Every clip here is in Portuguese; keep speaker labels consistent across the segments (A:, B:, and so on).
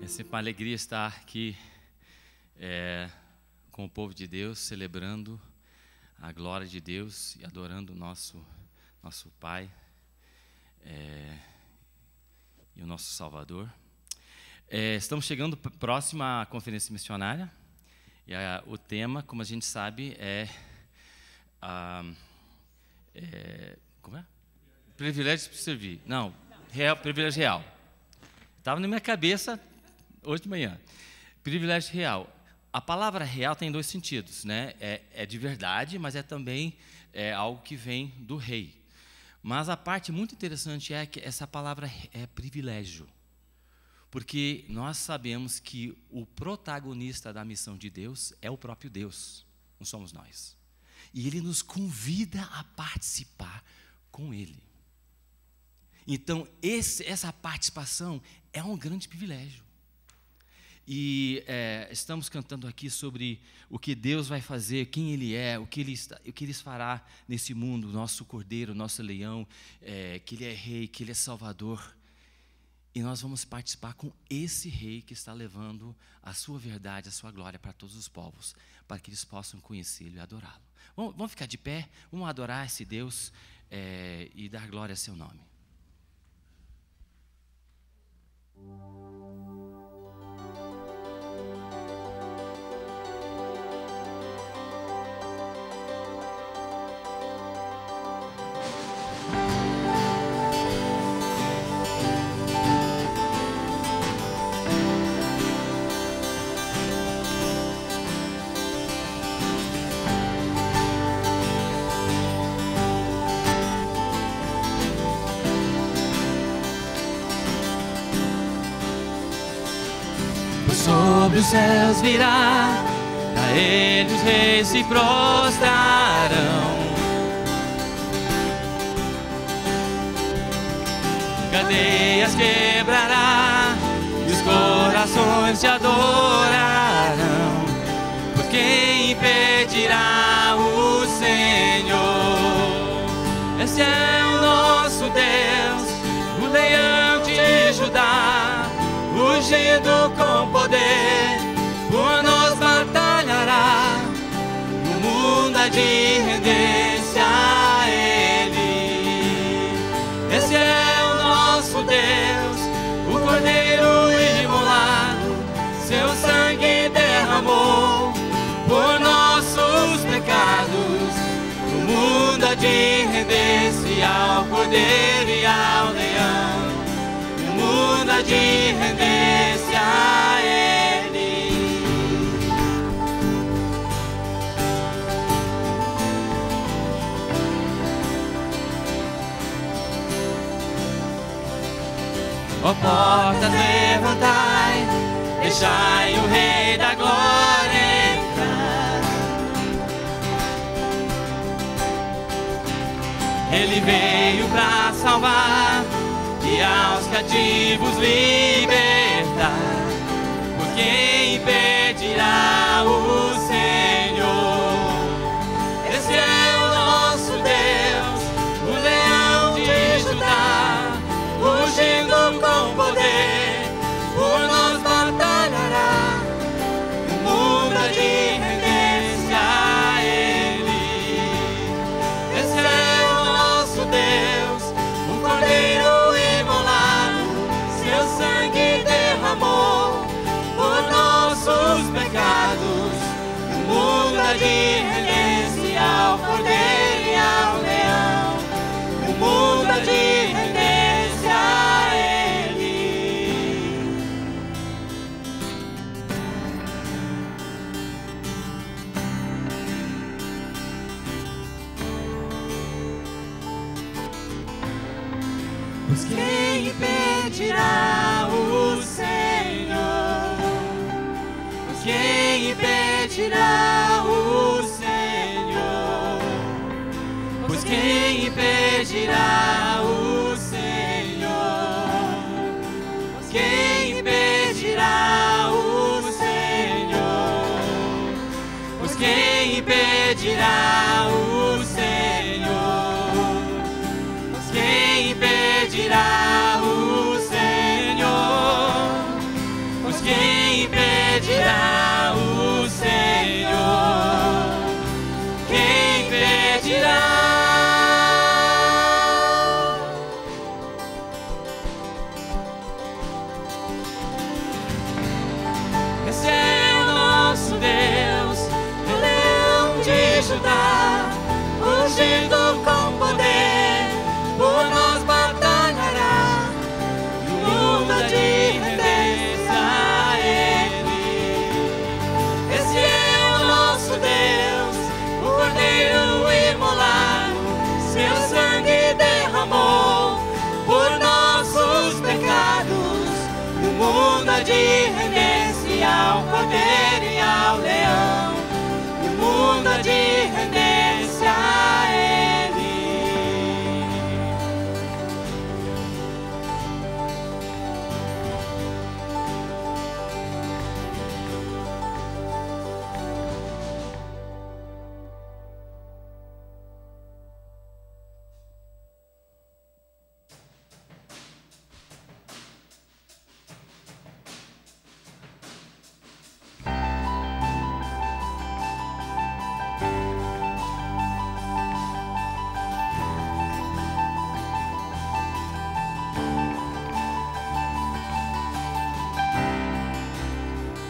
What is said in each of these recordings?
A: É sempre uma alegria estar aqui com o povo de Deus, celebrando a glória de Deus e adorando o nosso Pai e o nosso Salvador. Estamos chegando próximo à conferência missionária e o tema, como a gente sabe, como é? Privilégio de servir. Não, privilégio real. Estava na minha cabeça hoje de manhã. Privilégio real. A palavra real tem dois sentidos, né? É de verdade, mas é também algo que vem do rei. Mas a parte muito interessante é que essa palavra é privilégio. Porque nós sabemos que o protagonista da missão de Deus é o próprio Deus, não somos nós. E Ele nos convida a participar com Ele. Então, essa participação é um grande privilégio. E estamos cantando aqui sobre o que Deus vai fazer, quem Ele é, o que Ele fará nesse mundo, nosso Cordeiro, nosso Leão, que Ele é Rei, que Ele é Salvador. E nós vamos participar com esse Rei que está levando a sua verdade, a sua glória para todos os povos, para que eles possam conhecê-lo e adorá-lo. Vamos ficar de pé, vamos adorar esse Deus e dar glória a seu nome.
B: Sobre os céus virá, a Ele os reis se prostrarão. Cadeias quebrará e os corações te adorarão. Por quem impedirá o Senhor? Esse é o nosso Deus, o leão de Judá, ungido com poder, por nós batalhará. O mundo há de render-se a Ele. Esse é o nosso Deus, o Cordeiro imolado, seu sangue derramou por nossos pecados. O mundo há de render-se ao Cordeiro e ao Leão. O mundo há de render-se a Ele. Ó portas, levantai, deixai o Rei da Glória entrar. Ele veio para salvar e aos cativos libertar. Por quem impedirá o Senhor? Esse é o nosso Deus, o leão de Judá, ungido com poder, por nós batalhará. O mundo há de render-se a Ele. Esse é o nosso Deus, o Cordeiro por nossos pecados. O mundo há de render-se ao Cordeiro e ao Leão. O mundo há de render-se a Ele. Pois quem impedirá o Senhor? Quem impedirá o Senhor? Pois quem impedirá o Senhor? Quem impedirá o Senhor? Pois quem impedirá o Senhor? Pois quem impedirá o Senhor? Pois impedirá o Senhor? Quem impedirá? Esse é o nosso Deus, o Leão de Judá, ungido com poder, por nós batalhará, e o mundo de render-se a Ele. Esse é o nosso Deus, o Cordeiro imolado, seu sangue derramou por nossos pecados, e o mundo há de render-se ao Cordeiro e ao Leão, e o mundo há de render-se a Ele.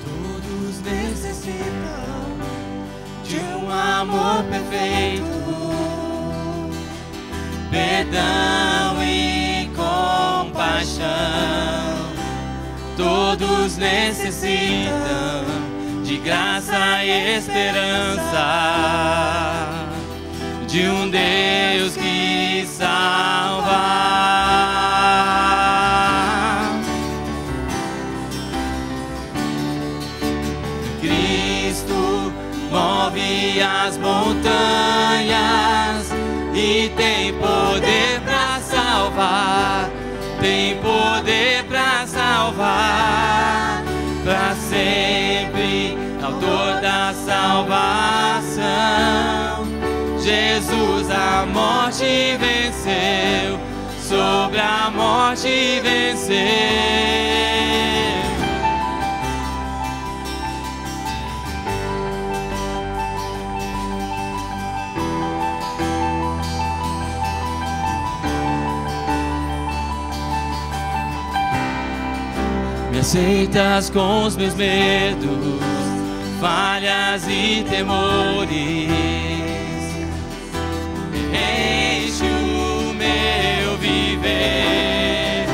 B: Todos necessitam de um amor perfeito, perdão e compaixão. Todos necessitam de graça e esperança, de um Deus que salva. Cristo move as montanhas e tem poder para salvar, tem poder para salvar, para sempre, autor da salvação. Jesus a morte venceu, sobre a morte venceu. Me aceitas com os meus medos, falhas e temores. Enche o meu viver,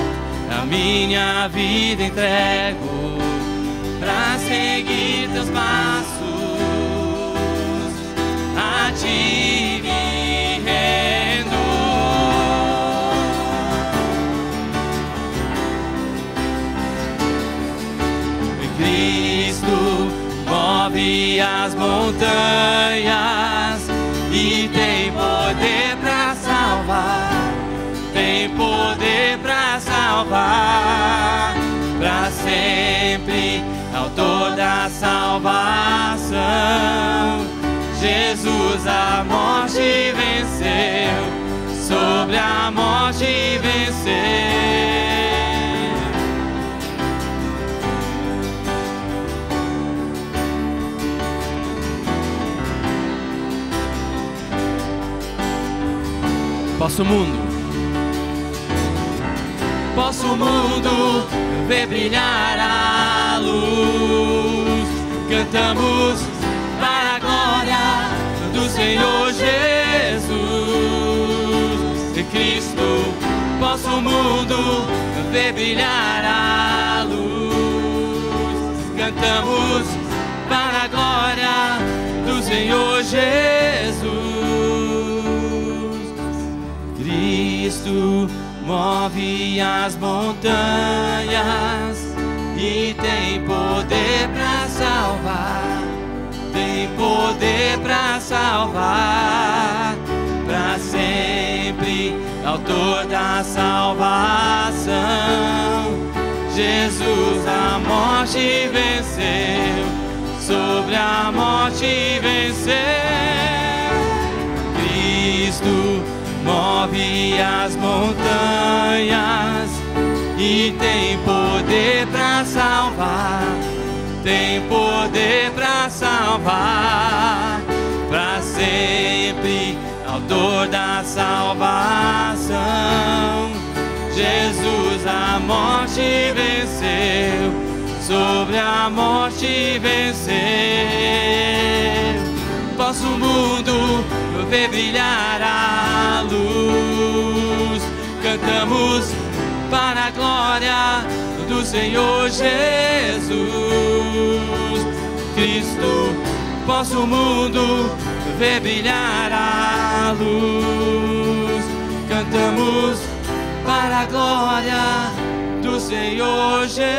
B: a minha vida entrego pra seguir teus passos. A ti me rendo. Cristo move as montanhas e tem poder para salvar, tem poder para salvar, para sempre, autor da salvação. Jesus a morte venceu, sobre a morte venceu. Posso o mundo ver brilhar a luz. Cantamos para a glória do Senhor Jesus. Em Cristo posso o mundo ver brilhar a luz. Cantamos para a glória do Senhor Jesus. Cristo move as montanhas e tem poder para salvar, tem poder para salvar, para sempre, autor da salvação. Jesus a morte venceu, sobre a morte venceu. Cristo move as montanhas e tem poder para salvar, tem poder para salvar, para sempre, autor da salvação. Jesus a morte venceu, sobre a morte venceu. Posso o mundo ver brilhar a luz, cantamos para a glória do Senhor Jesus Cristo. Posso o mundo ver brilhar a luz, cantamos para a glória do Senhor Jesus.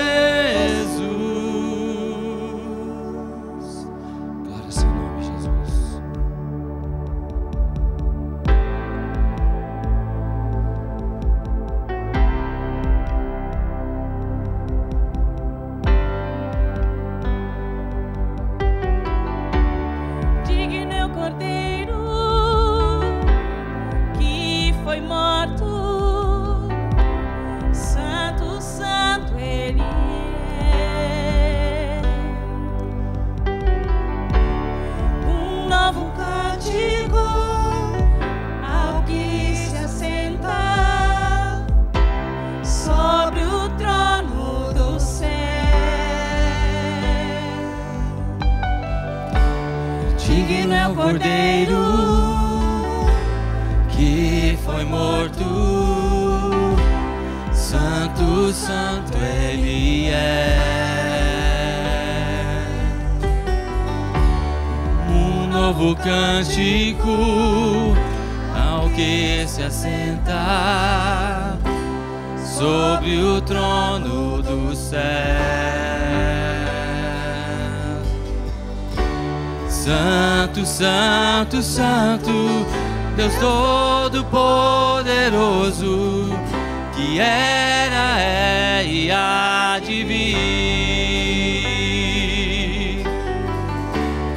B: Glória ao seu nome, Jesus.
C: Digno é o Cordeiro que foi morto. Santo, santo Ele é. Um novo cântico ao que se assenta sobre o trono do céu.
B: Digno é o Cordeiro que foi morto. Santo, santo Ele é. Um novo cântico ao que se assenta sobre o trono do céu. Santo, santo, santo, Deus Todo-Poderoso, que era, é e há de vir.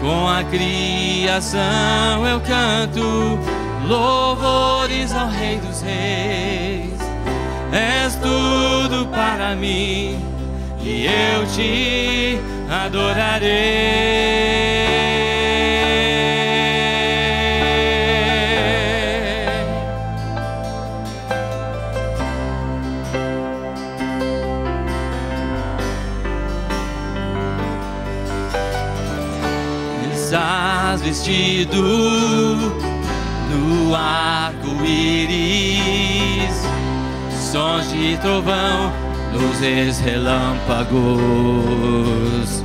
B: Com a criação eu canto louvores ao Rei dos Reis. És tudo para mim e eu te adorarei. Estás vestido no arco-íris, sons de trovão, luzes, relâmpagos,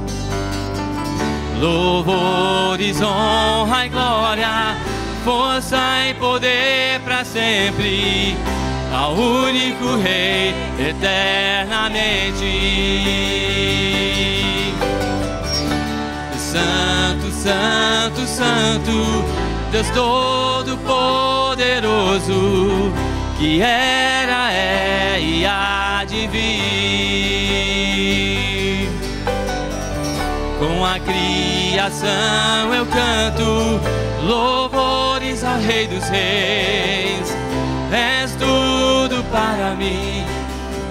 B: louvores, honra e glória, força e poder para sempre, ao único Rei eternamente. Santo, santo, santo, Deus Todo-Poderoso, que era, é e há de vir. Com a criação eu canto louvores ao Rei dos Reis. És tudo para mim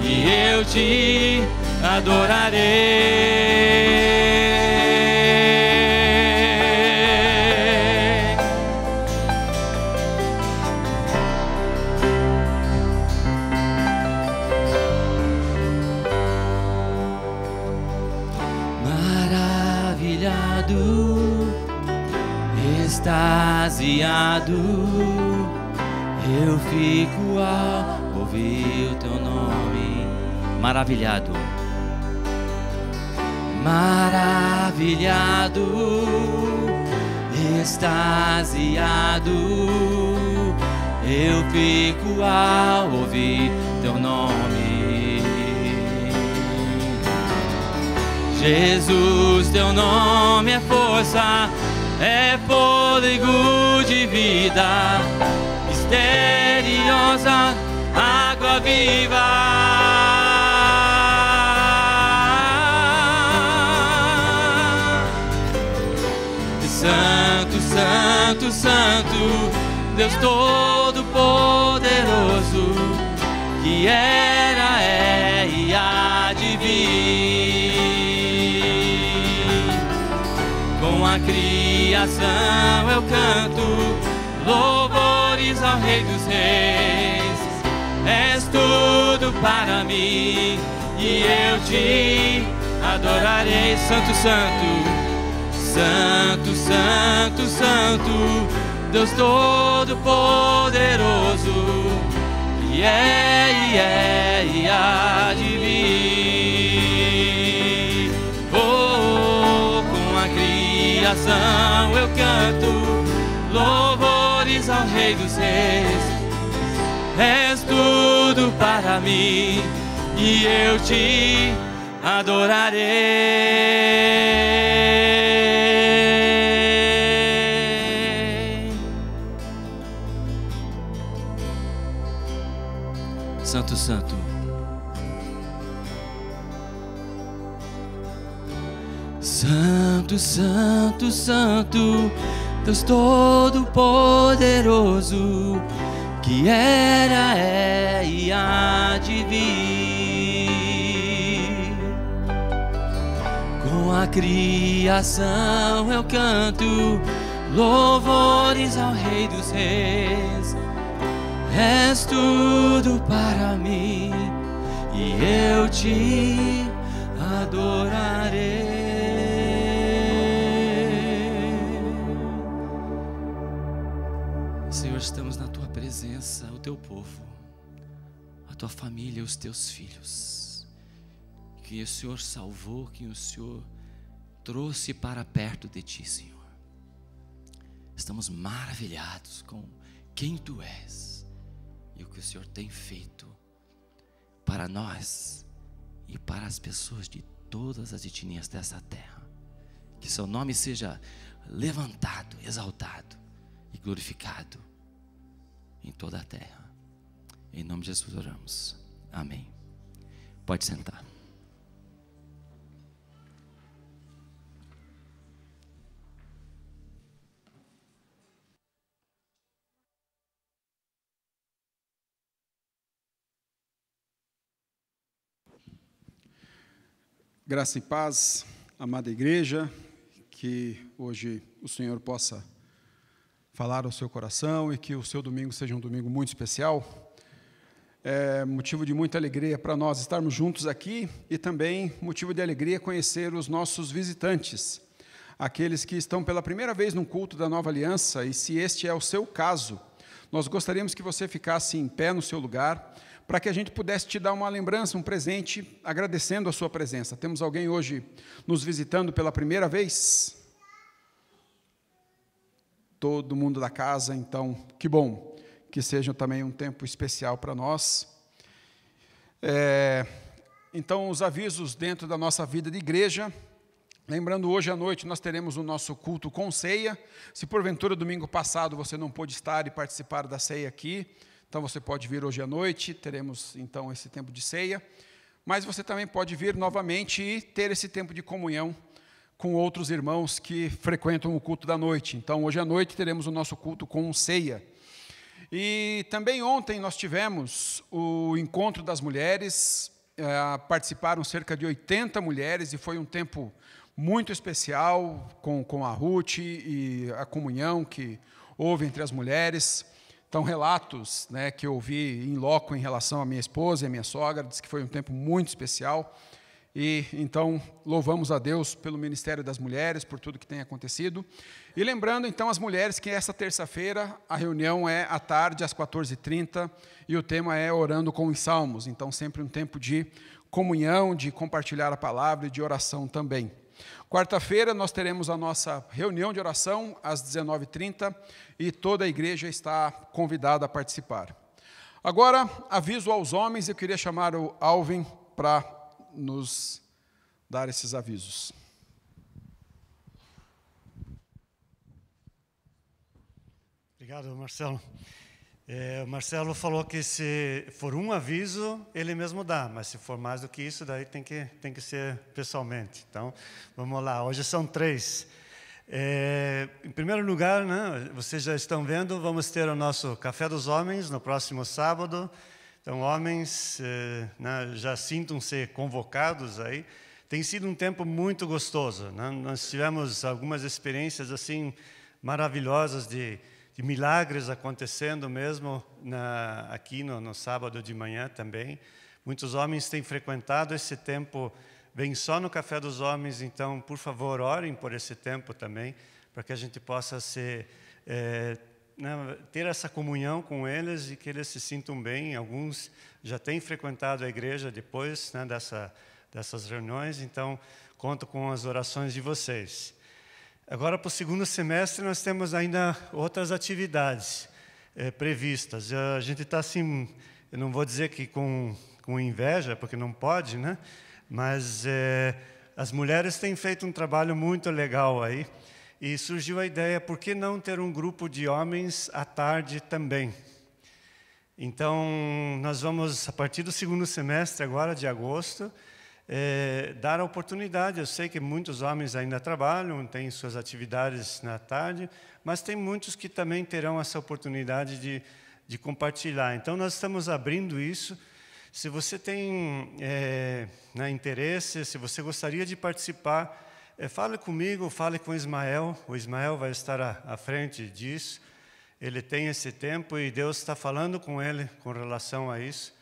B: e eu te adorarei. Extasiado, eu fico ao ouvir o teu nome. Maravilhado, maravilhado, extasiado, eu fico ao ouvir teu nome. Jesus, teu nome é força, é fôlego de vida, misteriosa água viva. Santo, santo, santo, Deus Todo-Poderoso, que era, é e há de vir. a criação eu canto louvores ao Rei dos Reis. És tudo para mim e eu te adorarei. Santo, santo, santo, santo, santo, Deus Todo-Poderoso, e há de vir. Oh, com a criação eu canto louvores ao Rei dos Reis. És tudo para mim e eu te adorarei. Santo, santo. Santo, santo, santo, Deus Todo-Poderoso, que era, é e há de vir. Com a criação eu canto louvores ao Rei dos Reis. És tudo para mim e eu te adorarei. Senhor, estamos na Tua presença, o Teu povo, a Tua família, os Teus filhos, que o Senhor salvou, que o Senhor trouxe para perto de Ti, Senhor. Estamos maravilhados com quem Tu és e o que o Senhor tem feito para nós e para as pessoas de todas as etnias dessa terra. Que Seu nome seja levantado, exaltado e glorificado em toda a terra. Em nome de Jesus oramos. Amém. Pode sentar.
D: Graça e paz, amada igreja, que hoje o Senhor possa falar ao seu coração e que o seu domingo seja um domingo muito especial. É motivo de muita alegria para nós estarmos juntos aqui e também motivo de alegria conhecer os nossos visitantes, aqueles que estão pela primeira vez num culto da Nova Aliança, e se este é o seu caso, nós gostaríamos que você ficasse em pé no seu lugar, para que a gente pudesse te dar uma lembrança, um presente, agradecendo a sua presença. Temos alguém hoje nos visitando pela primeira vez? Todo mundo da casa, então, que bom, que seja também um tempo especial para nós. Então, os avisos dentro da nossa vida de igreja. Lembrando, hoje à noite nós teremos o nosso culto com ceia. Se porventura domingo passado você não pôde estar e participar da ceia aqui, então você pode vir hoje à noite, teremos então esse tempo de ceia. Mas você também pode vir novamente e ter esse tempo de comunhão com outros irmãos que frequentam o culto da noite. Então hoje à noite teremos o nosso culto com ceia. E também ontem nós tivemos o encontro das mulheres, participaram cerca de 80 mulheres e foi um tempo muito especial com a Ruth e a comunhão que houve entre as mulheres. Então, relatos, né, que eu ouvi em loco em relação à minha esposa e à minha sogra, diz que foi um tempo muito especial. E então, louvamos a Deus pelo Ministério das Mulheres, por tudo que tem acontecido. E lembrando, então, as mulheres que essa terça-feira a reunião é à tarde, às 14h30, e o tema é Orando com os Salmos. Então, sempre um tempo de comunhão, de compartilhar a palavra e de oração também. Quarta-feira nós teremos a nossa reunião de oração às 19h30 e toda a igreja está convidada a participar. Agora, aviso aos homens, eu queria chamar o Alvin para nos dar esses avisos.
E: Obrigado, Marcelo. O Marcelo falou que se for um aviso, ele mesmo dá, mas se for mais do que isso, daí tem que ser pessoalmente. Então, vamos lá, hoje são 3. Em primeiro lugar, né, vocês já estão vendo, vamos ter o nosso Café dos Homens no próximo sábado. Então, homens, né, já sintam-se convocados aí. tem sido um tempo muito gostoso, né? Nós tivemos algumas experiências assim maravilhosas de milagres acontecendo mesmo aqui no sábado de manhã também. Muitos homens têm frequentado esse tempo, vem só no Café dos Homens, então, por favor, orem por esse tempo também, para que a gente possa ter essa comunhão com eles e que eles se sintam bem. Alguns já têm frequentado a igreja depois, né, dessas reuniões, então conto com as orações de vocês. Agora, para o segundo semestre, nós temos ainda outras atividades previstas. A gente está assim, eu não vou dizer que com inveja, porque não pode, né? Mas as mulheres têm feito um trabalho muito legal aí. E surgiu a ideia, por que não ter um grupo de homens à tarde também? Então, nós vamos, a partir do segundo semestre, agora de agosto, dar a oportunidade. Eu sei que muitos homens ainda trabalham, têm suas atividades na tarde, mas tem muitos que também terão essa oportunidade de compartilhar. Então, nós estamos abrindo isso. Se você tem interesse, se você gostaria de participar, fale comigo, fale com o Ismael. O Ismael vai estar à frente disso. Ele tem esse tempo e Deus está falando com ele com relação a isso.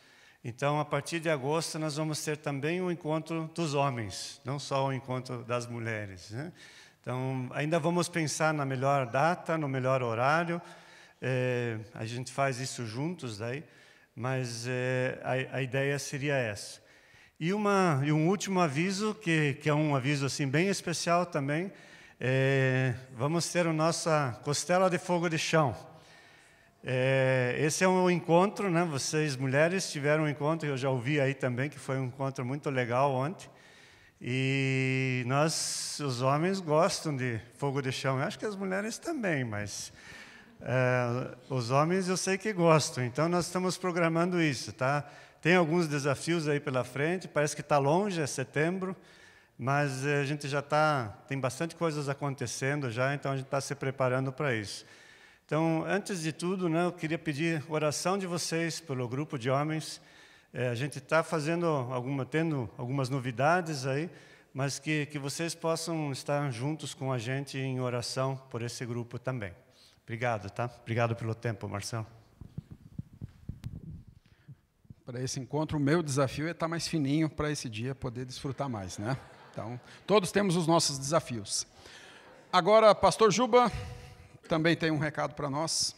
E: Então, a partir de agosto, nós vamos ter também o encontro dos homens, não só o encontro das mulheres, né? Então, ainda vamos pensar na melhor data, no melhor horário. A gente faz isso juntos daí, mas a ideia seria essa. E um último aviso, que é um aviso assim, bem especial também, vamos ter a nossa Costela de Fogo de Chão. Esse é um encontro, né? Vocês, mulheres, tiveram um encontro, eu já ouvi aí também, que foi um encontro muito legal ontem. E nós, os homens, gostam de fogo de chão. Eu acho que as mulheres também, mas os homens eu sei que gostam. Então, nós estamos programando isso, tá? Tem alguns desafios aí pela frente, parece que está longe, é setembro, mas a gente já tem bastante coisas acontecendo já, então a gente está se preparando para isso. Então, antes de tudo, né, eu queria pedir oração de vocês pelo grupo de homens. A gente está tendo algumas novidades aí, mas que vocês possam estar juntos com a gente em oração por esse grupo também. Obrigado, tá? Obrigado pelo tempo, Marcelo.
D: Para esse encontro, o meu desafio é estar mais fininho para esse dia poder desfrutar mais, né? Então, todos temos os nossos desafios. Agora, pastor Juba também tem um recado para nós.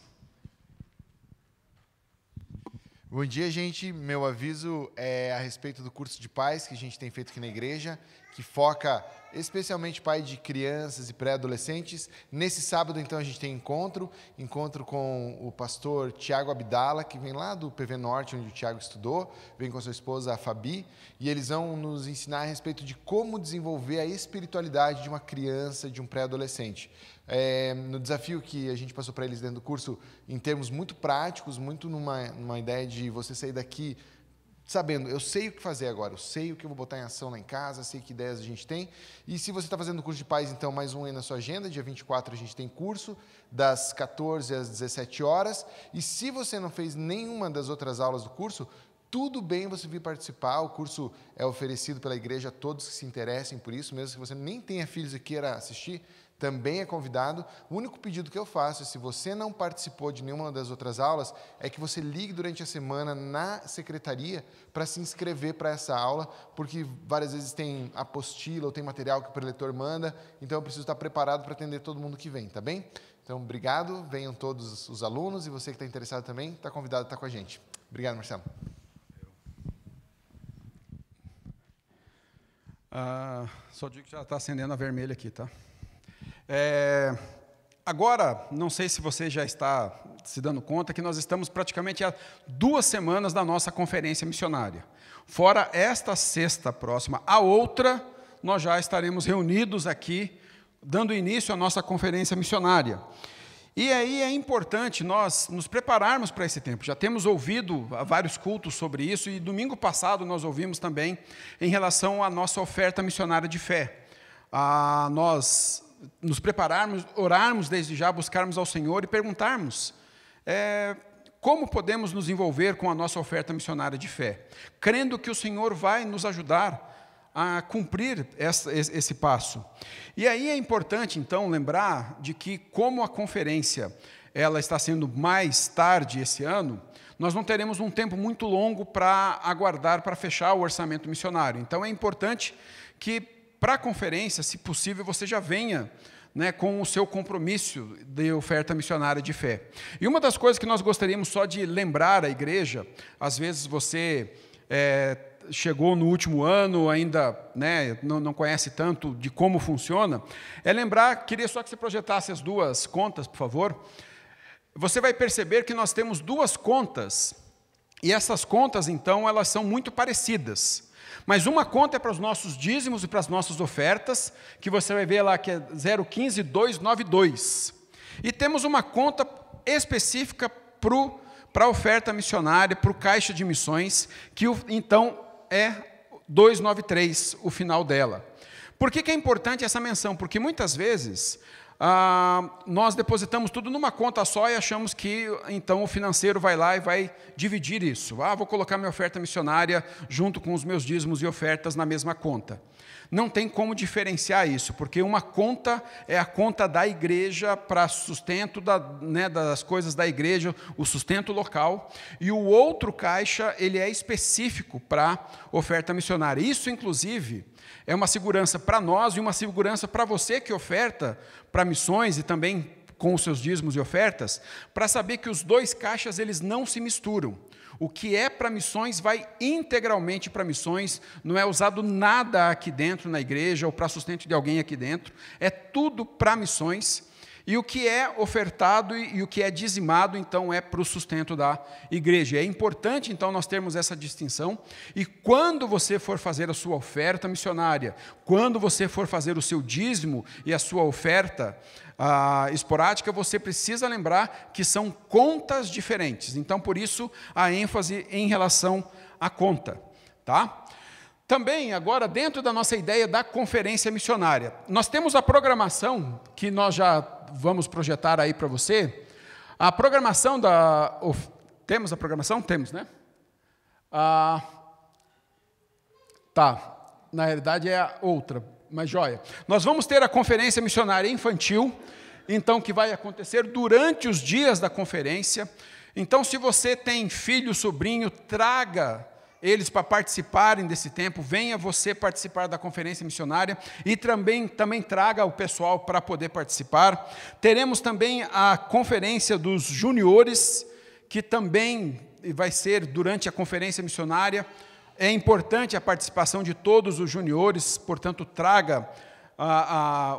F: Bom dia, gente. Meu aviso é a respeito do curso de pais que a gente tem feito aqui na igreja, que foca especialmente pai de crianças e pré-adolescentes. Nesse sábado, então, a gente tem encontro com o pastor Tiago Abdala, que vem lá do PV Norte, onde o Tiago estudou, vem com a sua esposa, a Fabi, e eles vão nos ensinar a respeito de como desenvolver a espiritualidade de uma criança, de um pré-adolescente. No desafio que a gente passou para eles dentro do curso, em termos muito práticos, muito numa ideia de você sair daqui sabendo, eu sei o que fazer agora, eu sei o que eu vou botar em ação lá em casa, sei que ideias a gente tem. E se você está fazendo o curso de pais, então, mais um aí na sua agenda, dia 24 a gente tem curso, das 14 às 17 horas. E se você não fez nenhuma das outras aulas do curso, tudo bem você vir participar. O curso é oferecido pela igreja a todos que se interessem por isso, mesmo que você nem tenha filhos e queira assistir, também é convidado. O único pedido que eu faço, se você não participou de nenhuma das outras aulas, é que você ligue durante a semana na secretaria para se inscrever para essa aula, porque várias vezes tem apostila ou tem material que o preletor manda, então eu preciso estar preparado para atender todo mundo que vem, tá bem? Então, obrigado, venham todos os alunos, e você que está interessado também, está convidado a estar com a gente. Obrigado, Marcelo.
D: Só digo que já está acendendo a vermelha aqui, tá? Agora, não sei se você já está se dando conta que nós estamos praticamente há 2 semanas da nossa conferência missionária. Fora esta sexta próxima, a outra, nós já estaremos reunidos aqui, dando início à nossa conferência missionária. E aí é importante nós nos prepararmos para esse tempo. Já temos ouvido vários cultos sobre isso, e domingo passado nós ouvimos também em relação à nossa oferta missionária de fé. Nós nos prepararmos, orarmos desde já, buscarmos ao Senhor e perguntarmos como podemos nos envolver com a nossa oferta missionária de fé, crendo que o Senhor vai nos ajudar a cumprir esse passo. E aí é importante, então, lembrar de que, como a conferência ela está sendo mais tarde esse ano, nós não teremos um tempo muito longo para aguardar para fechar o orçamento missionário. Então, é importante que, para a conferência, se possível, você já venha, né, com o seu compromisso de oferta missionária de fé. E uma das coisas que nós gostaríamos só de lembrar à igreja, às vezes você chegou no último ano, ainda, né, não conhece tanto de como funciona, é lembrar, queria só que você projetasse as duas contas, por favor. Você vai perceber que nós temos duas contas, e essas contas, então, elas são muito parecidas. Mas uma conta é para os nossos dízimos e para as nossas ofertas, que você vai ver lá que é 015292. E temos uma conta específica para a oferta missionária, para o caixa de missões, que então é 293, o final dela. Por que é importante essa menção? Porque muitas vezes nós depositamos tudo numa conta só e achamos que então o financeiro vai lá e vai dividir isso. Vou colocar minha oferta missionária junto com os meus dízimos e ofertas na mesma conta. Não tem como diferenciar isso, porque uma conta é a conta da igreja para sustento das coisas da igreja, o sustento local, e o outro caixa ele é específico para oferta missionária. Isso, inclusive, é uma segurança para nós e uma segurança para você que oferta para missões e também com os seus dízimos e ofertas, para saber que os dois caixas eles não se misturam. O que é para missões vai integralmente para missões, não é usado nada aqui dentro na igreja ou para sustento de alguém aqui dentro, é tudo para missões. E o que é ofertado e o que é dizimado, então, é para o sustento da igreja. É importante, então, nós termos essa distinção. E quando você for fazer a sua oferta missionária, quando você for fazer o seu dízimo e a sua oferta esporádica, você precisa lembrar que são contas diferentes. Então, por isso, a ênfase em relação à conta. Tá? Também, agora, dentro da nossa ideia da conferência missionária, nós temos a programação, que nós já vamos projetar aí para você. A programação da... Temos a programação? Temos, né? Tá, na realidade é a outra, mas joia. Nós vamos ter a conferência missionária infantil, então, que vai acontecer durante os dias da conferência. Então, se você tem filho, sobrinho, traga eles para participarem desse tempo, venha você participar da conferência missionária e também traga o pessoal para poder participar. Teremos também a conferência dos juniores, que também vai ser durante a conferência missionária. É importante a participação de todos os juniores, portanto, traga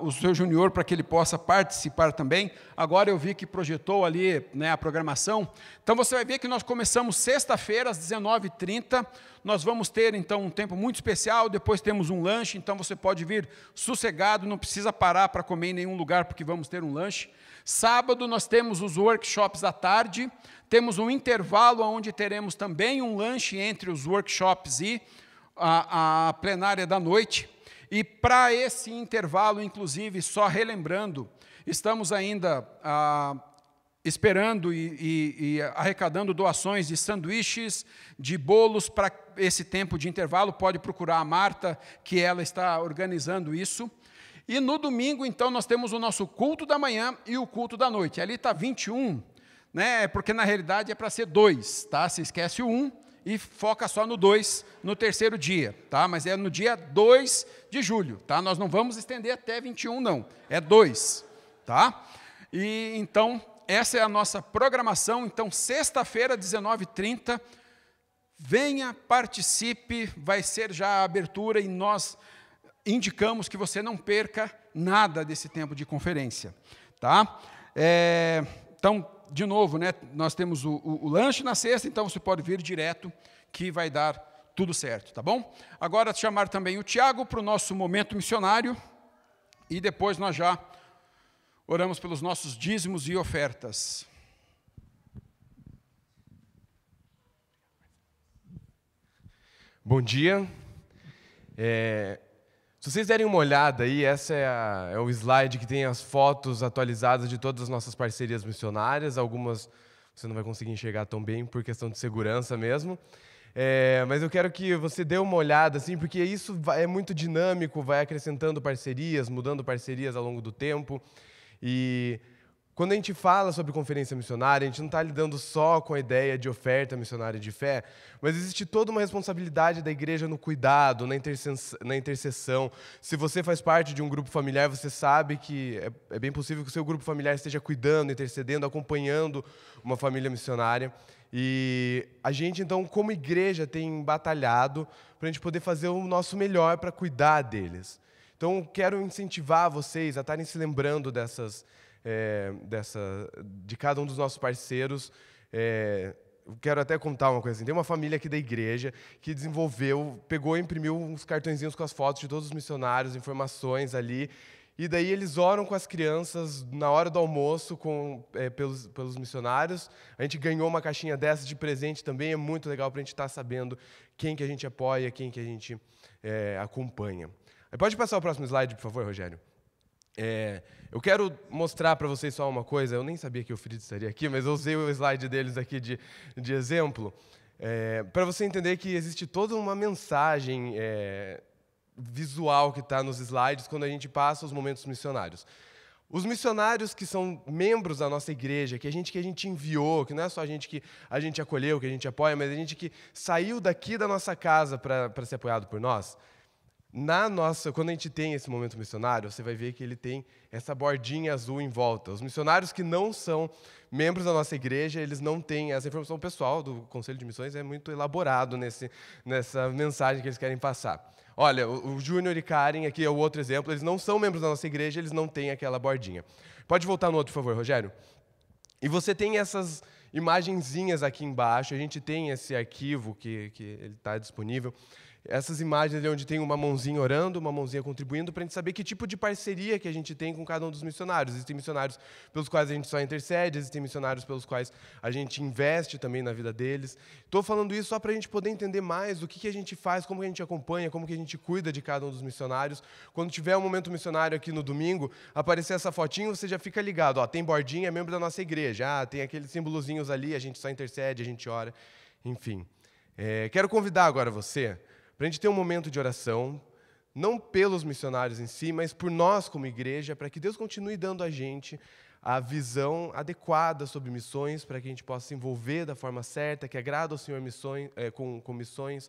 D: o seu junior para que ele possa participar também. Agora eu vi que projetou ali, né, a programação. Então você vai ver que nós começamos sexta-feira às 19h30. Nós vamos ter então um tempo muito especial, depois temos um lanche, então você pode vir sossegado, não precisa parar para comer em nenhum lugar, porque vamos ter um lanche. Sábado nós temos os workshops à tarde, temos um intervalo onde teremos também um lanche entre os workshops e a plenária da noite. E para esse intervalo, inclusive, só relembrando, estamos ainda esperando e arrecadando doações de sanduíches, de bolos para esse tempo de intervalo. Pode procurar a Marta, que ela está organizando isso. E no domingo, então, nós temos o nosso culto da manhã e o culto da noite. Ali está 21, né? Porque na realidade é para ser 2, tá? Você esquece o 1 e foca só no 2 no terceiro dia, tá? Mas é no dia 2 de julho, tá? Nós não vamos estender até 21, não. É 2, tá? E então, essa é a nossa programação. Então, sexta-feira, 19h30, venha, participe, vai ser já a abertura e nós indicamos que você não perca nada desse tempo de conferência, tá? Então, de novo, né, nós temos o lanche na sexta, então você pode vir direto, que vai dar tudo certo, tá bom? Agora, chamar também o Tiago para o nosso momento missionário, e depois nós já oramos pelos nossos dízimos e ofertas.
G: Bom dia. Se vocês derem uma olhada aí, essa é o slide que tem as fotos atualizadas de todas as nossas parcerias missionárias. Algumas você não vai conseguir enxergar tão bem por questão de segurança mesmo. Mas eu quero que você dê uma olhada, assim, porque isso é muito dinâmico, vai acrescentando parcerias, mudando parcerias ao longo do tempo. E quando a gente fala sobre conferência missionária, a gente não está lidando só com a ideia de oferta missionária de fé, mas existe toda uma responsabilidade da igreja no cuidado, na intercessão. Se você faz parte de um grupo familiar, você sabe que é bem possível que o seu grupo familiar esteja cuidando, intercedendo, acompanhando uma família missionária. E a gente, então, como igreja, tem batalhado para a gente poder fazer o nosso melhor para cuidar deles. Então, quero incentivar vocês a estarem se lembrando de cada um dos nossos parceiros. Eu quero até contar uma coisa assim. Tem uma família aqui da igreja que pegou e imprimiu uns cartõezinhos com as fotos de todos os missionários, informações ali, e daí eles oram com as crianças na hora do almoço pelos missionários. A gente ganhou uma caixinha dessa de presente também, é muito legal para a gente estar sabendo quem que a gente apoia, quem que a gente acompanha. Pode passar o próximo slide, por favor, Rogério? Eu quero mostrar para vocês só uma coisa. Eu nem sabia que o Fritz estaria aqui, mas eu usei o slide deles aqui de exemplo, para você entender que existe toda uma mensagem visual que está nos slides quando a gente passa os momentos missionários. Os missionários que são membros da nossa igreja, que a gente enviou, que não é só a gente que a gente acolheu, que a gente apoia, mas a gente que saiu daqui da nossa casa para ser apoiado por nós. Quando a gente tem esse momento missionário, você vai ver que ele tem essa bordinha azul em volta. Os missionários que não são membros da nossa igreja, eles não têm essa informação. O pessoal do Conselho de Missões é muito elaborado nessa mensagem que eles querem passar. Olha, o Júnior e Karen, aqui é o outro exemplo, eles não são membros da nossa igreja, eles não têm aquela bordinha. Pode voltar no outro, por favor, Rogério? E você tem essas imagenzinhas aqui embaixo, a gente tem esse arquivo que ele está disponível. Essas imagens ali onde tem uma mãozinha orando, uma mãozinha contribuindo, para a gente saber que tipo de parceria que a gente tem com cada um dos missionários. Existem missionários pelos quais a gente só intercede, existem missionários pelos quais a gente investe também na vida deles. Estou falando isso só para a gente poder entender mais o que a gente faz, como que a gente acompanha, como que a gente cuida de cada um dos missionários. Quando tiver um momento missionário aqui no domingo, aparecer essa fotinho, você já fica ligado. Ó, tem bordinha, é membro da nossa igreja. Tem aqueles símbolozinhos ali, a gente só intercede, a gente ora. Enfim. Quero convidar agora você para a gente ter um momento de oração, não pelos missionários em si, mas por nós como igreja, para que Deus continue dando a gente a visão adequada sobre missões, para que a gente possa se envolver da forma certa, que agrada ao Senhor com missões,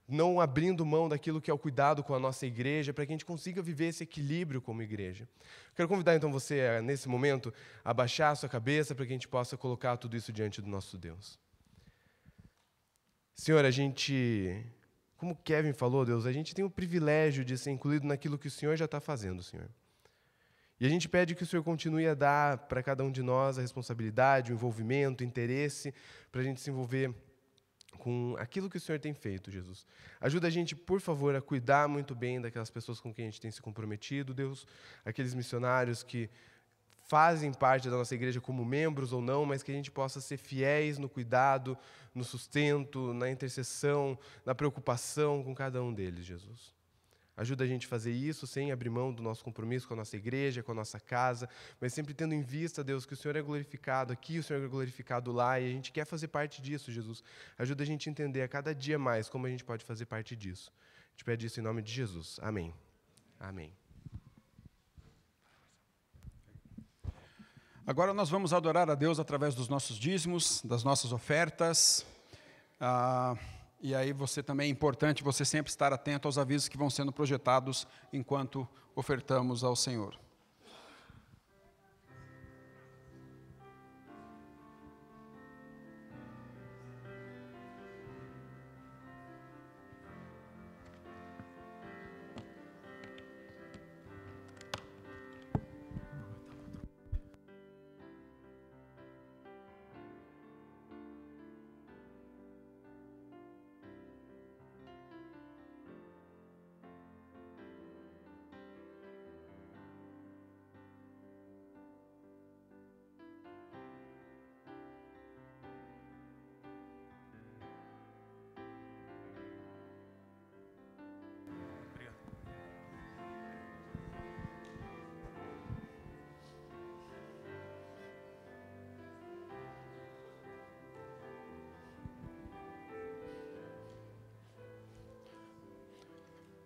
G: não abrindo mão daquilo que é o cuidado com a nossa igreja, para que a gente consiga viver esse equilíbrio como igreja. Quero convidar então você, nesse momento, a baixar a sua cabeça, para que a gente possa colocar tudo isso diante do nosso Deus. Senhor, como Kevin falou, Deus, a gente tem o privilégio de ser incluído naquilo que o Senhor já está fazendo, Senhor. E a gente pede que o Senhor continue a dar para cada um de nós a responsabilidade, o envolvimento, o interesse, para a gente se envolver com aquilo que o Senhor tem feito, Jesus. Ajuda a gente, por favor, a cuidar muito bem daquelas pessoas com quem a gente tem se comprometido, Deus, aqueles missionários que fazem parte da nossa igreja como membros ou não, mas que a gente possa ser fiéis no cuidado, no sustento, na intercessão, na preocupação com cada um deles, Jesus. Ajuda a gente a fazer isso sem abrir mão do nosso compromisso com a nossa igreja, com a nossa casa, mas sempre tendo em vista, Deus, que o Senhor é glorificado aqui, o Senhor é glorificado lá, e a gente quer fazer parte disso, Jesus. Ajuda a gente a entender a cada dia mais como a gente pode fazer parte disso. A gente pede isso em nome de Jesus. Amém. Amém.
D: Agora nós vamos adorar a Deus através dos nossos dízimos, das nossas ofertas. E aí você também é importante você sempre estar atento aos avisos que vão sendo projetados enquanto ofertamos ao Senhor.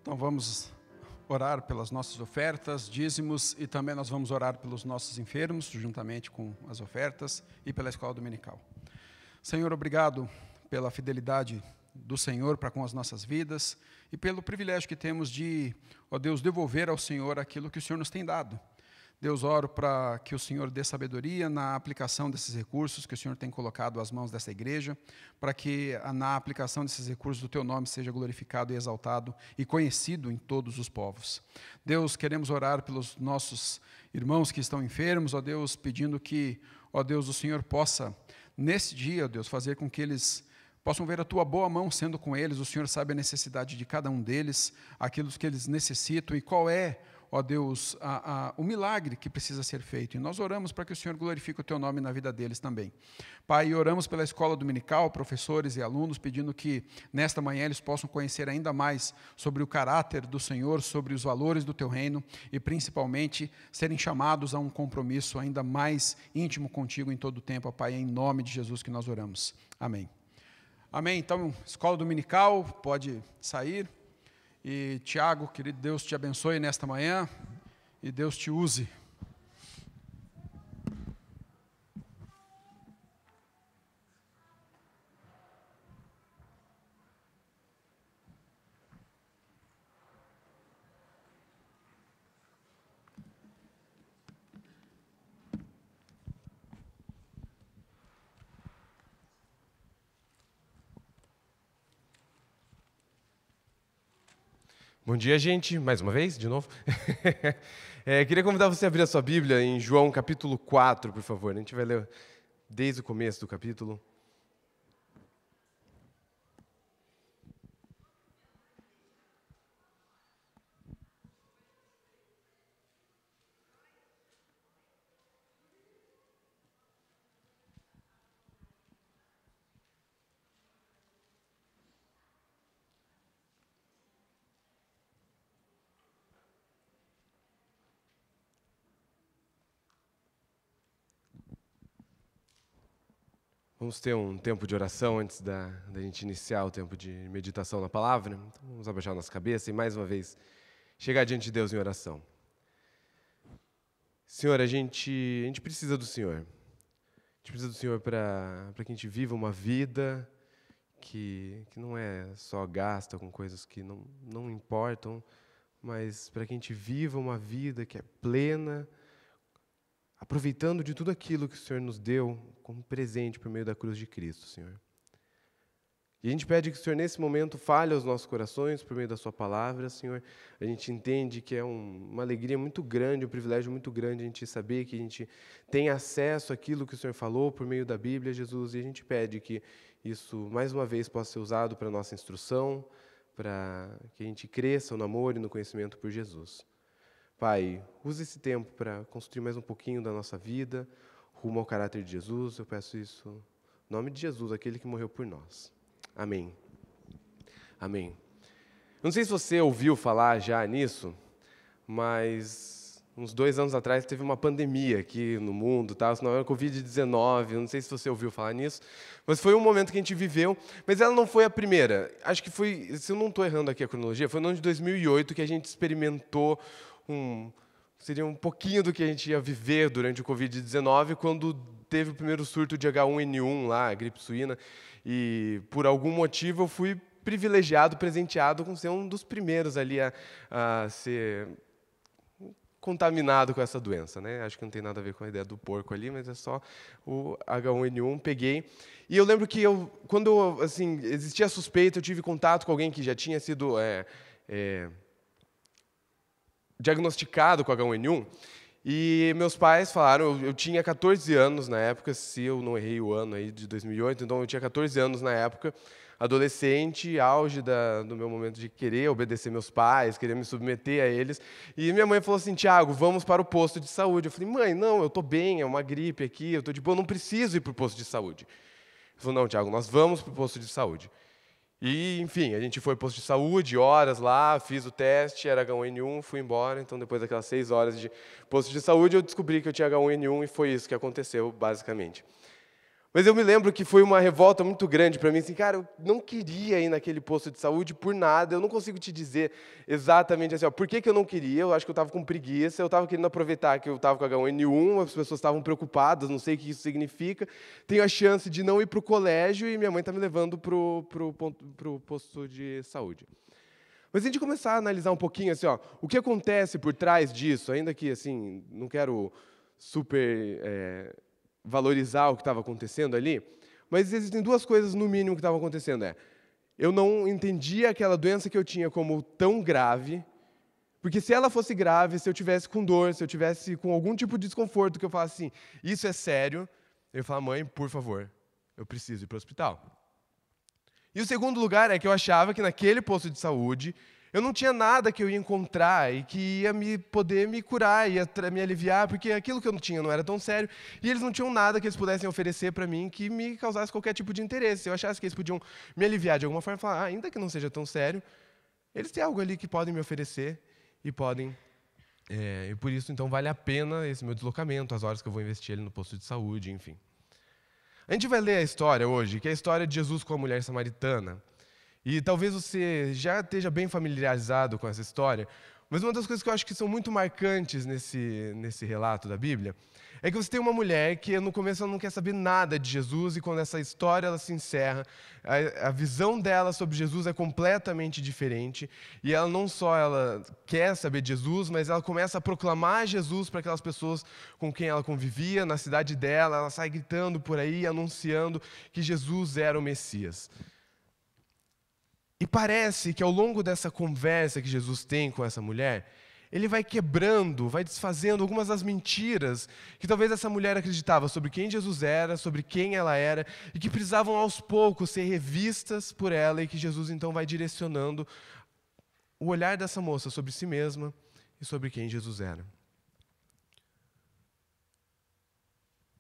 D: Então vamos orar pelas nossas ofertas, dízimos, e também nós vamos orar pelos nossos enfermos, juntamente com as ofertas, e pela escola dominical. Senhor, obrigado pela fidelidade do Senhor para com as nossas vidas, e pelo privilégio que temos de, ó Deus, devolver ao Senhor aquilo que o Senhor nos tem dado. Deus, oro para que o Senhor dê sabedoria na aplicação desses recursos que o Senhor tem colocado às mãos dessa igreja, para que na aplicação desses recursos o Teu nome seja glorificado e exaltado e conhecido em todos os povos. Deus, queremos orar pelos nossos irmãos que estão enfermos, ó Deus, pedindo que, ó Deus, o Senhor possa, nesse dia, ó Deus, fazer com que eles possam ver a Tua boa mão sendo com eles. O Senhor sabe a necessidade de cada um deles, aquilo que eles necessitam e qual é, ó Deus, o milagre que precisa ser feito. E nós oramos para que o Senhor glorifique o Teu nome na vida deles também. Pai, oramos pela escola dominical, professores e alunos, pedindo que nesta manhã eles possam conhecer ainda mais sobre o caráter do Senhor, sobre os valores do Teu reino e principalmente serem chamados a um compromisso ainda mais íntimo contigo em todo o tempo, ó Pai, em nome de Jesus que nós oramos. Amém. Amém. Então, escola dominical, pode sair. E Tiago, querido, Deus te abençoe nesta manhã e Deus te use.
G: Bom dia, gente. Mais uma vez, de novo. Queria convidar você a abrir a sua Bíblia em João capítulo 4, por favor. A gente vai ler desde o começo do capítulo. Vamos ter um tempo de oração antes da gente iniciar o tempo de meditação na palavra. Então, vamos abaixar a nossa cabeça e, mais uma vez, chegar diante de Deus em oração. Senhor, a gente precisa do Senhor. A gente precisa do Senhor para que a gente viva uma vida que não é só gasta com coisas que não importam, mas para que a gente viva uma vida que é plena, aproveitando de tudo aquilo que o Senhor nos deu como presente por meio da cruz de Cristo, Senhor. E a gente pede que o Senhor, nesse momento, fale aos nossos corações por meio da sua palavra, Senhor. A gente entende que é uma alegria muito grande, um privilégio muito grande a gente saber que a gente tem acesso àquilo que o Senhor falou por meio da Bíblia, Jesus, e a gente pede que isso, mais uma vez, possa ser usado para a nossa instrução, para que a gente cresça no amor e no conhecimento por Jesus. Pai, use esse tempo para construir mais um pouquinho da nossa vida, rumo ao caráter de Jesus. Eu peço isso em nome de Jesus, aquele que morreu por nós. Amém. Amém. Não sei se você ouviu falar já nisso, mas uns 2 anos atrás teve uma pandemia aqui no mundo, tá? Não era Covid-19, não sei se você ouviu falar nisso, mas foi um momento que a gente viveu, mas ela não foi a primeira. Acho que foi, se eu não estou errando aqui a cronologia, foi no ano de 2008 que a gente experimentou seria um pouquinho do que a gente ia viver durante o Covid-19, quando teve o primeiro surto de H1N1 lá, a gripe suína, e por algum motivo eu fui privilegiado, presenteado com ser um dos primeiros ali a ser contaminado com essa doença, né? Acho que não tem nada a ver com a ideia do porco ali, mas é só o H1N1, peguei. E eu lembro que quando existia a suspeita, eu tive contato com alguém que já tinha sido diagnosticado com H1N1, e meus pais falaram, eu tinha 14 anos na época, se eu não errei o ano aí de 2008, então eu tinha 14 anos na época, adolescente, auge do meu momento de querer obedecer meus pais, querer me submeter a eles, e minha mãe falou assim, Tiago, vamos para o posto de saúde. Eu falei, mãe, não, eu estou bem, é uma gripe aqui, eu estou de boa, eu não preciso ir para o posto de saúde. Ela falou, não, Tiago, nós vamos para o posto de saúde. E, enfim, a gente foi ao posto de saúde, horas lá, fiz o teste, era H1N1, fui embora. Então, depois daquelas 6 horas de posto de saúde, eu descobri que eu tinha H1N1 e foi isso que aconteceu, basicamente. Mas eu me lembro que foi uma revolta muito grande para mim, assim, cara, eu não queria ir naquele posto de saúde por nada, eu não consigo te dizer exatamente assim, ó, por que eu não queria, eu acho que eu estava com preguiça, eu estava querendo aproveitar que eu estava com H1N1, as pessoas estavam preocupadas, não sei o que isso significa, tenho a chance de não ir para o colégio e minha mãe está me levando para o posto de saúde. Mas se a gente começar a analisar um pouquinho, assim, ó, o que acontece por trás disso, ainda que, assim, não quero super valorizar o que estava acontecendo ali, mas existem duas coisas, no mínimo, que estavam acontecendo. Eu não entendia aquela doença que eu tinha como tão grave, porque se ela fosse grave, se eu tivesse com dor, se eu tivesse com algum tipo de desconforto, que eu falasse assim, isso é sério, eu ia falar, mãe, por favor, eu preciso ir para o hospital. E o segundo lugar é que eu achava que naquele posto de saúde eu não tinha nada que eu ia encontrar e que ia poder me curar, ia me aliviar, porque aquilo que eu não tinha não era tão sério, e eles não tinham nada que eles pudessem oferecer para mim que me causasse qualquer tipo de interesse. Se eu achasse que eles podiam me aliviar de alguma forma, falar, ainda que não seja tão sério, eles têm algo ali que podem me oferecer e podem... e por isso, então, vale a pena esse meu deslocamento, as horas que eu vou investir ali no posto de saúde, enfim. A gente vai ler a história hoje, que é a história de Jesus com a mulher samaritana. E talvez você já esteja bem familiarizado com essa história, mas uma das coisas que eu acho que são muito marcantes nesse relato da Bíblia é que você tem uma mulher que no começo ela não quer saber nada de Jesus, e quando essa história ela se encerra, a visão dela sobre Jesus é completamente diferente, e ela não só quer saber de Jesus, mas ela começa a proclamar Jesus para aquelas pessoas com quem ela convivia, na cidade dela, ela sai gritando por aí, anunciando que Jesus era o Messias. E parece que ao longo dessa conversa que Jesus tem com essa mulher, ele vai quebrando, vai desfazendo algumas das mentiras que talvez essa mulher acreditava sobre quem Jesus era, sobre quem ela era, e que precisavam aos poucos ser revistas por ela, e que Jesus então vai direcionando o olhar dessa moça sobre si mesma e sobre quem Jesus era.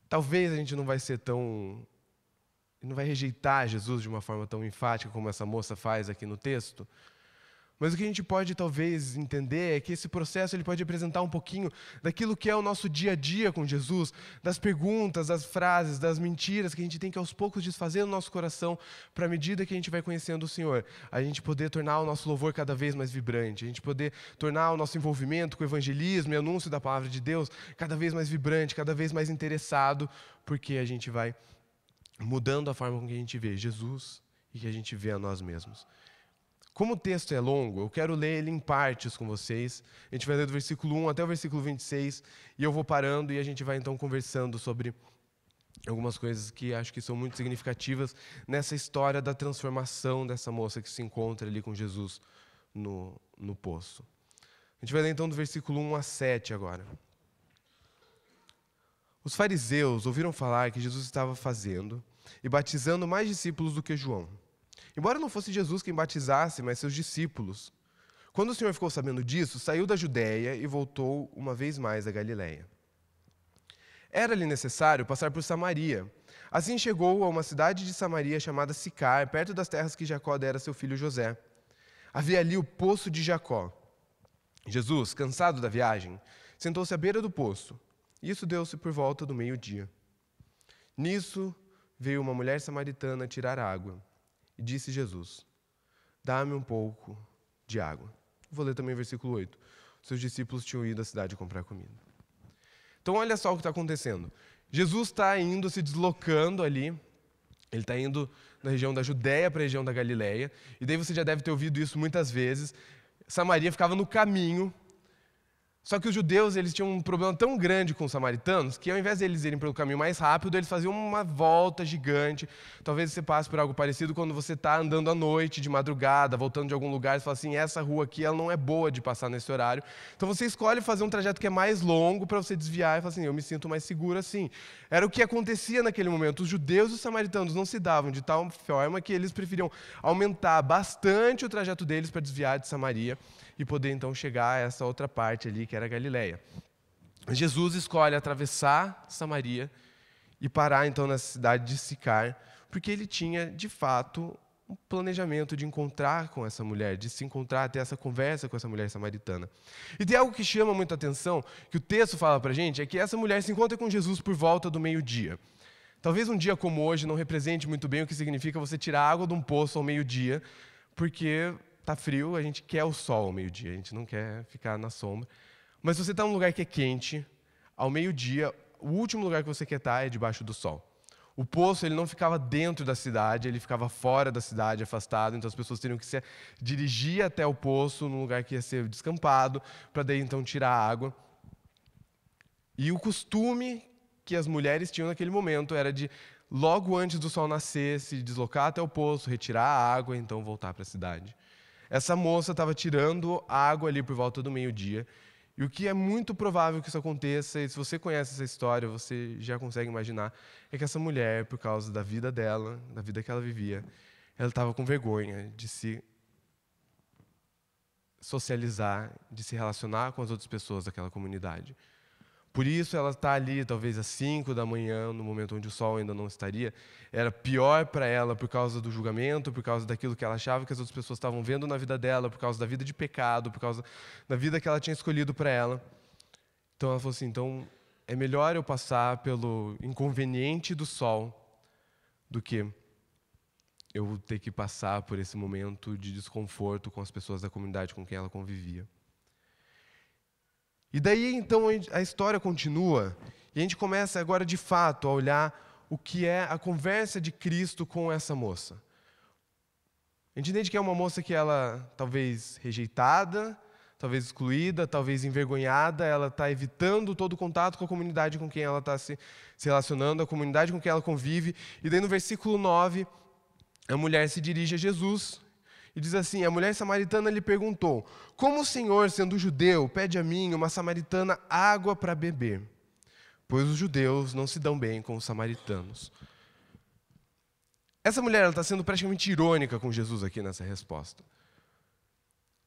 G: Talvez a gente não vai rejeitar Jesus de uma forma tão enfática como essa moça faz aqui no texto, mas o que a gente pode talvez entender é que esse processo ele pode apresentar um pouquinho daquilo que é o nosso dia a dia com Jesus, das perguntas, das frases, das mentiras que a gente tem que aos poucos desfazer no nosso coração, para à medida que a gente vai conhecendo o Senhor, a gente poder tornar o nosso louvor cada vez mais vibrante, a gente poder tornar o nosso envolvimento com o evangelismo e anúncio da palavra de Deus cada vez mais vibrante, cada vez mais interessado, porque a gente vai mudando a forma com que a gente vê Jesus e que a gente vê a nós mesmos. Como o texto é longo, eu quero ler ele em partes com vocês. A gente vai ler do versículo 1 até o versículo 26, e eu vou parando e a gente vai então conversando sobre algumas coisas que acho que são muito significativas nessa história da transformação dessa moça que se encontra ali com Jesus no poço. A gente vai ler então do versículo 1 a 7 agora. Os fariseus ouviram falar que Jesus estava fazendo e batizando mais discípulos do que João. Embora não fosse Jesus quem batizasse, mas seus discípulos. Quando o Senhor ficou sabendo disso, saiu da Judéia e voltou uma vez mais à Galiléia. Era-lhe necessário passar por Samaria. Assim chegou a uma cidade de Samaria chamada Sicar, perto das terras que Jacó dera a seu filho José. Havia ali o poço de Jacó. Jesus, cansado da viagem, sentou-se à beira do poço. Isso deu-se por volta do meio-dia. Nisso veio uma mulher samaritana tirar água. E disse Jesus, dá-me um pouco de água. Vou ler também o versículo 8. Seus discípulos tinham ido à cidade comprar comida. Então olha só o que está acontecendo. Jesus está indo, se deslocando ali. Ele está indo da região da Judéia para a região da Galiléia. E daí você já deve ter ouvido isso muitas vezes. Samaria ficava no caminho. Só que os judeus eles tinham um problema tão grande com os samaritanos que ao invés de eles irem pelo caminho mais rápido, eles faziam uma volta gigante. Talvez você passe por algo parecido quando você está andando à noite, de madrugada, voltando de algum lugar, e fala assim, essa rua aqui ela não é boa de passar nesse horário. Então você escolhe fazer um trajeto que é mais longo para você desviar e falar assim, eu me sinto mais seguro assim. Era o que acontecia naquele momento. Os judeus e os samaritanos não se davam de tal forma que eles preferiam aumentar bastante o trajeto deles para desviar de Samaria e poder então chegar a essa outra parte ali, que era a Galiléia. Jesus escolhe atravessar Samaria e parar então na cidade de Sicar, porque ele tinha, de fato, um planejamento de encontrar com essa mulher, de se encontrar, ter essa conversa com essa mulher samaritana. E tem algo que chama muita atenção, que o texto fala para a gente, é que essa mulher se encontra com Jesus por volta do meio-dia. Talvez um dia como hoje não represente muito bem o que significa você tirar água de um poço ao meio-dia, porque está frio, a gente quer o sol ao meio-dia, a gente não quer ficar na sombra. Mas se você está num lugar que é quente, ao meio-dia, o último lugar que você quer estar é debaixo do sol. O poço ele não ficava dentro da cidade, ele ficava fora da cidade, afastado, então as pessoas teriam que se dirigir até o poço, num lugar que ia ser descampado, para daí então tirar a água. E o costume que as mulheres tinham naquele momento era de, logo antes do sol nascer, se deslocar até o poço, retirar a água e então voltar para a cidade. Essa moça estava tirando água ali por volta do meio-dia, e o que é muito provável que isso aconteça, e se você conhece essa história, você já consegue imaginar, é que essa mulher, por causa da vida dela, da vida que ela vivia, ela estava com vergonha de se socializar, de se relacionar com as outras pessoas daquela comunidade. Por isso ela está ali, talvez às 5 da manhã, no momento onde o sol ainda não estaria. Era pior para ela por causa do julgamento, por causa daquilo que ela achava que as outras pessoas estavam vendo na vida dela, por causa da vida de pecado, por causa da vida que ela tinha escolhido para ela. Então ela falou assim, então é melhor eu passar pelo inconveniente do sol do que eu ter que passar por esse momento de desconforto com as pessoas da comunidade com quem ela convivia. E daí, então, a história continua, e a gente começa agora, de fato, a olhar o que é a conversa de Cristo com essa moça. A gente entende que é uma moça que ela, talvez rejeitada, talvez excluída, talvez envergonhada, ela está evitando todo o contato com a comunidade com quem ela está se relacionando, a comunidade com quem ela convive. E daí, no versículo 9, a mulher se dirige a Jesus, e diz assim, a mulher samaritana lhe perguntou, como o Senhor, sendo judeu, pede a mim, uma samaritana, água para beber? Pois os judeus não se dão bem com os samaritanos. Essa mulher está sendo praticamente irônica com Jesus aqui nessa resposta.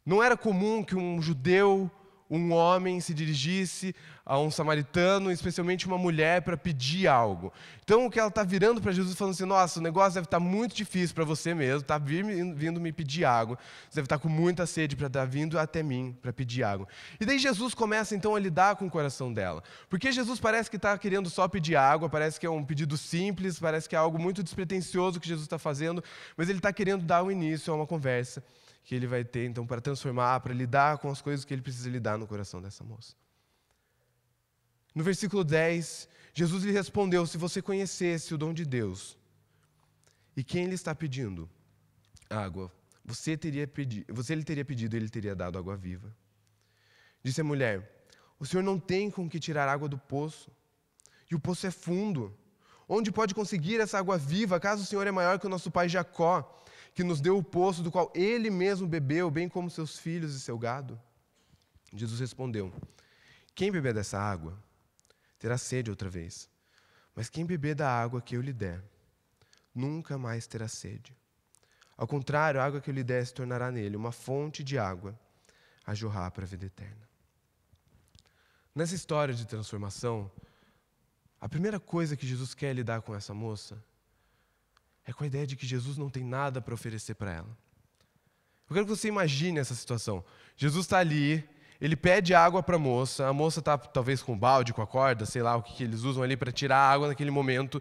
G: Não era comum que um judeu, um homem, se dirigisse a um samaritano, especialmente uma mulher, para pedir algo. Então, o que ela está virando para Jesus, falando assim, nossa, o negócio deve estar muito difícil para você mesmo, está vindo me pedir água, você deve estar com muita sede para estar vindo até mim para pedir água. E daí Jesus começa, então, a lidar com o coração dela. Porque Jesus parece que está querendo só pedir água, parece que é um pedido simples, parece que é algo muito despretensioso que Jesus está fazendo, mas ele está querendo dar o início a uma conversa que ele vai ter, então, para transformar, para lidar com as coisas que ele precisa lidar no coração dessa moça. No versículo 10, Jesus lhe respondeu, se você conhecesse o dom de Deus e quem lhe está pedindo água, você lhe teria pedido e ele teria dado água viva. Disse a mulher, o Senhor não tem com que tirar água do poço, e o poço é fundo. Onde pode conseguir essa água viva, caso o Senhor é maior que o nosso pai Jacó, que nos deu o poço do qual ele mesmo bebeu, bem como seus filhos e seu gado? Jesus respondeu, quem beber dessa água terá sede outra vez, mas quem beber da água que eu lhe der, nunca mais terá sede. Ao contrário, a água que eu lhe der se tornará nele uma fonte de água a jorrar para a vida eterna. Nessa história de transformação, a primeira coisa que Jesus quer lidar com essa moça é com a ideia de que Jesus não tem nada para oferecer para ela. Eu quero que você imagine essa situação. Jesus está ali, ele pede água para a moça está talvez com balde, com a corda, sei lá o que eles usam ali para tirar a água naquele momento.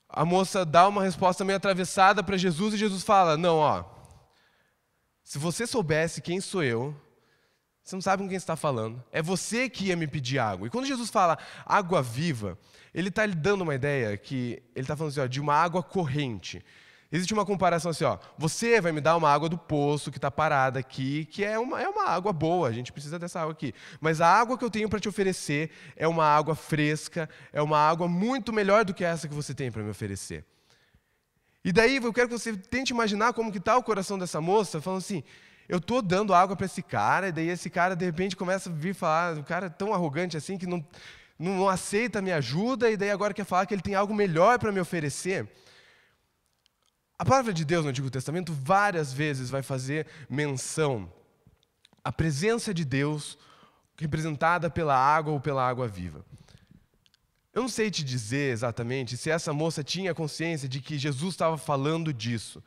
G: A moça dá uma resposta meio atravessada para Jesus e Jesus fala, não, se você soubesse quem sou eu, você não sabe com quem você está falando, é você que ia me pedir água. E quando Jesus fala água viva, ele está lhe dando uma ideia que, ele está falando assim, de uma água corrente. Existe uma comparação assim, você vai me dar uma água do poço que está parada aqui, que é uma água boa, a gente precisa dessa água aqui. Mas a água que eu tenho para te oferecer é uma água fresca, é uma água muito melhor do que essa que você tem para me oferecer. E daí eu quero que você tente imaginar como que está o coração dessa moça, falando assim, eu estou dando água para esse cara, e daí esse cara de repente começa a vir falar, um cara tão arrogante assim que não aceita a minha ajuda, e daí agora quer falar que ele tem algo melhor para me oferecer. A palavra de Deus no Antigo Testamento várias vezes vai fazer menção à presença de Deus representada pela água ou pela água viva. Eu não sei te dizer exatamente se essa moça tinha consciência de que Jesus estava falando disso,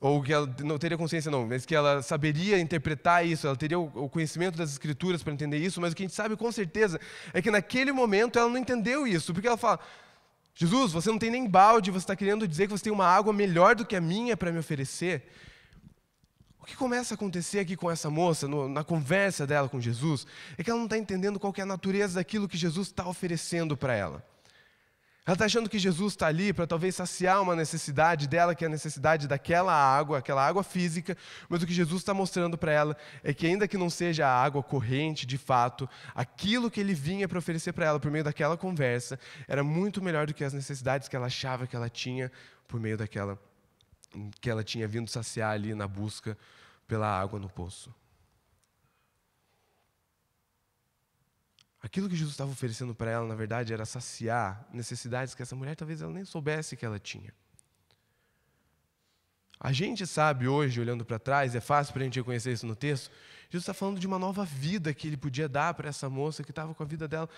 G: ou que ela não teria consciência não, mas que ela saberia interpretar isso, ela teria o conhecimento das Escrituras para entender isso, mas o que a gente sabe com certeza é que naquele momento ela não entendeu isso, porque ela fala, Jesus, você não tem nem balde, você está querendo dizer que você tem uma água melhor do que a minha para me oferecer? O que começa a acontecer aqui com essa moça, na conversa dela com Jesus, é que ela não está entendendo qual que é a natureza daquilo que Jesus está oferecendo para ela. Ela está achando que Jesus está ali para talvez saciar uma necessidade dela, que é a necessidade daquela água, aquela água física, mas o que Jesus está mostrando para ela é que ainda que não seja a água corrente, de fato, aquilo que ele vinha para oferecer para ela por meio daquela conversa era muito melhor do que as necessidades que ela achava que ela tinha por meio daquela que ela tinha vindo saciar ali na busca pela água no poço. Aquilo que Jesus estava oferecendo para ela, na verdade, era saciar necessidades que essa mulher talvez ela nem soubesse que ela tinha. A gente sabe hoje, olhando para trás, é fácil para a gente reconhecer isso no texto, Jesus está falando de uma nova vida que ele podia dar para essa moça que estava com a vida dela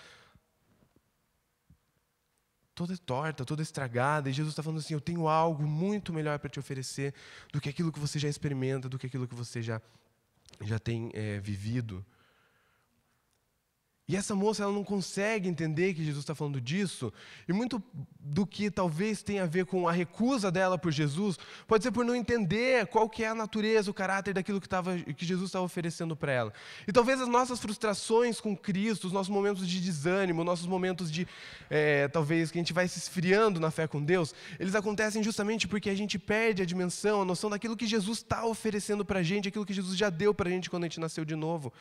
G: toda torta, toda estragada, e Jesus está falando assim, eu tenho algo muito melhor para te oferecer do que aquilo que você já experimenta, do que aquilo que você já tem vivido. E essa moça ela não consegue entender que Jesus está falando disso, e muito do que talvez tenha a ver com a recusa dela por Jesus, pode ser por não entender qual que é a natureza, o caráter daquilo que Jesus estava oferecendo para ela. E talvez as nossas frustrações com Cristo, os nossos momentos de desânimo, nossos momentos de, talvez, que a gente vai se esfriando na fé com Deus, eles acontecem justamente porque a gente perde a dimensão, a noção daquilo que Jesus está oferecendo para a gente, aquilo que Jesus já deu para a gente quando a gente nasceu de novo.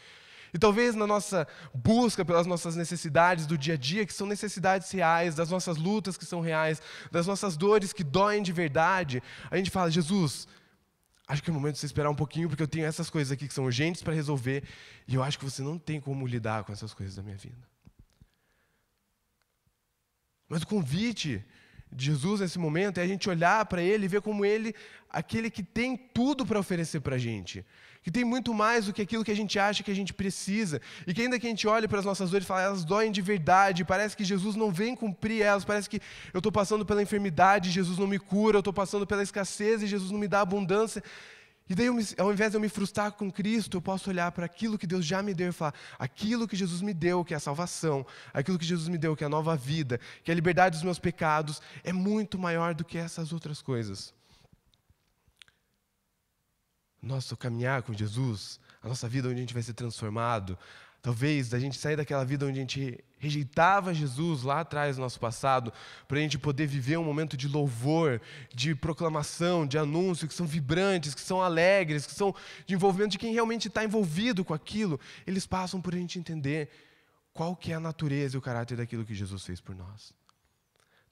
G: E talvez na nossa busca pelas nossas necessidades do dia a dia, que são necessidades reais, das nossas lutas que são reais, das nossas dores que doem de verdade, a gente fala, Jesus, acho que é o momento de você esperar um pouquinho, porque eu tenho essas coisas aqui que são urgentes para resolver, e eu acho que você não tem como lidar com essas coisas da minha vida. Mas o convite de Jesus nesse momento é a gente olhar para Ele e ver como Ele, aquele que tem tudo para oferecer para a gente, que tem muito mais do que aquilo que a gente acha que a gente precisa, e que ainda que a gente olhe para as nossas dores e fale, elas doem de verdade, parece que Jesus não vem cumprir elas, parece que eu estou passando pela enfermidade e Jesus não me cura, eu estou passando pela escassez e Jesus não me dá abundância, e daí ao invés de eu me frustrar com Cristo, eu posso olhar para aquilo que Deus já me deu e falar, aquilo que Jesus me deu, que é a salvação, aquilo que Jesus me deu, que é a nova vida, que é a liberdade dos meus pecados, é muito maior do que essas outras coisas. Nosso caminhar com Jesus, a nossa vida onde a gente vai ser transformado, talvez a gente sair daquela vida onde a gente rejeitava Jesus lá atrás no nosso passado, para a gente poder viver um momento de louvor, de proclamação, de anúncio, que são vibrantes, que são alegres, que são de envolvimento de quem realmente está envolvido com aquilo, eles passam por a gente entender qual que é a natureza e o caráter daquilo que Jesus fez por nós.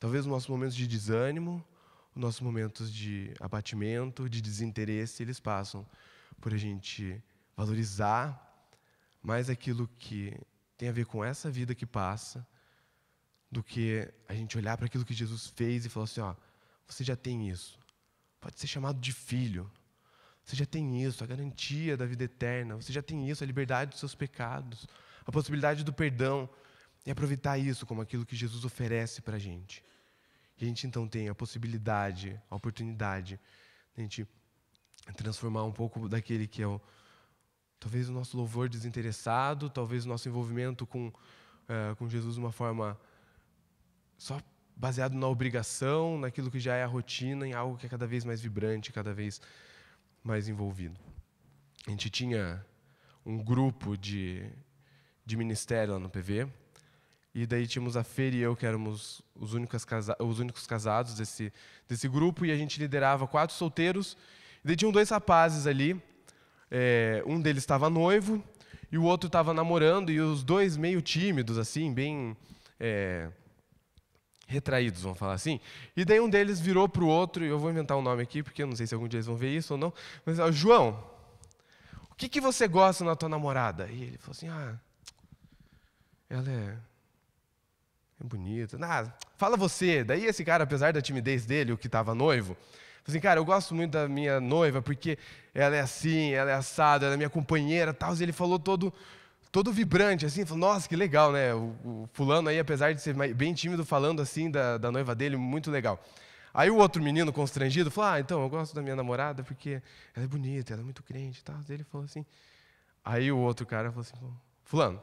G: Talvez nos nossos momentos de desânimo, os nossos momentos de abatimento, de desinteresse, eles passam por a gente valorizar mais aquilo que tem a ver com essa vida que passa, do que a gente olhar para aquilo que Jesus fez e falar assim, ó, você já tem isso, pode ser chamado de filho, você já tem isso, a garantia da vida eterna, você já tem isso, a liberdade dos seus pecados, a possibilidade do perdão, e aproveitar isso como aquilo que Jesus oferece para a gente. E a gente então tem a possibilidade, a oportunidade de a gente transformar um pouco daquele que é talvez o nosso louvor desinteressado, talvez o nosso envolvimento com Jesus de uma forma só baseado na obrigação, naquilo que já é a rotina, em algo que é cada vez mais vibrante, cada vez mais envolvido. A gente tinha um grupo de ministério lá no PV, e daí tínhamos a Fer e eu, que éramos os únicos casados desse grupo, e a gente liderava 4 solteiros, e daí tinham 2 rapazes ali, um deles estava noivo, e o outro estava namorando, e os dois meio tímidos, assim, bem retraídos, vamos falar assim. E daí um deles virou para o outro, e eu vou inventar um nome aqui, porque eu não sei se algum dia eles vão ver isso ou não, mas, João, o que você gosta na tua namorada? E ele falou assim, ela é bonita. Fala você. Daí esse cara, apesar da timidez dele, o que estava noivo, falou assim, cara, eu gosto muito da minha noiva, porque ela é assim, ela é assada, ela é minha companheira, tal. E ele falou todo vibrante, assim, falou, nossa, que legal, né? O fulano aí, apesar de ser bem tímido, falando assim da noiva dele, muito legal. Aí o outro menino, constrangido, falou, então, eu gosto da minha namorada porque ela é bonita, ela é muito crente, tal. Ele falou assim. Aí o outro cara falou assim, fulano,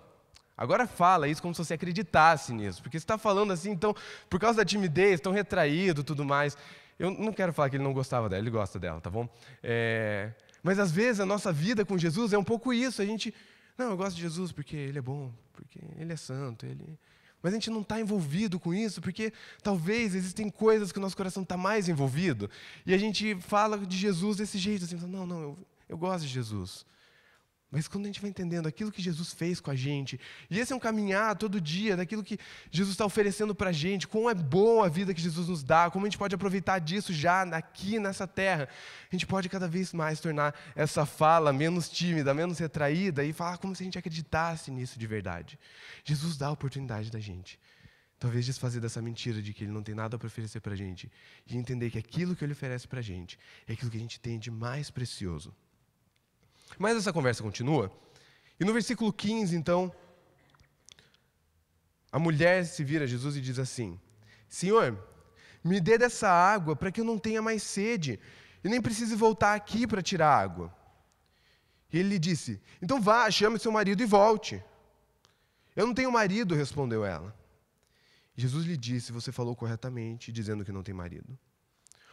G: Agora fala isso como se você acreditasse nisso. Porque você está falando assim, então, por causa da timidez, tão retraído e tudo mais. Eu não quero falar que ele não gostava dela, ele gosta dela, tá bom? Mas às vezes a nossa vida com Jesus é um pouco isso. A gente, não, eu gosto de Jesus porque ele é bom, porque ele é santo. Mas a gente não está envolvido com isso, porque talvez existem coisas que o nosso coração está mais envolvido. E a gente fala de Jesus desse jeito, assim, não, eu gosto de Jesus. Mas quando a gente vai entendendo aquilo que Jesus fez com a gente, e esse é um caminhar todo dia daquilo que Jesus está oferecendo para a gente, como é boa a vida que Jesus nos dá, como a gente pode aproveitar disso já aqui nessa terra, a gente pode cada vez mais tornar essa fala menos tímida, menos retraída e falar como se a gente acreditasse nisso de verdade. Jesus dá a oportunidade da gente, talvez desfazer dessa mentira de que Ele não tem nada para oferecer para a gente e entender que aquilo que Ele oferece para a gente é aquilo que a gente tem de mais precioso. Mas essa conversa continua. E no versículo 15, então, a mulher se vira a Jesus e diz assim: Senhor, me dê dessa água para que eu não tenha mais sede e nem precise voltar aqui para tirar água. E ele lhe disse: Então vá, chame seu marido e volte. Eu não tenho marido, respondeu ela. Jesus lhe disse: Você falou corretamente, dizendo que não tem marido.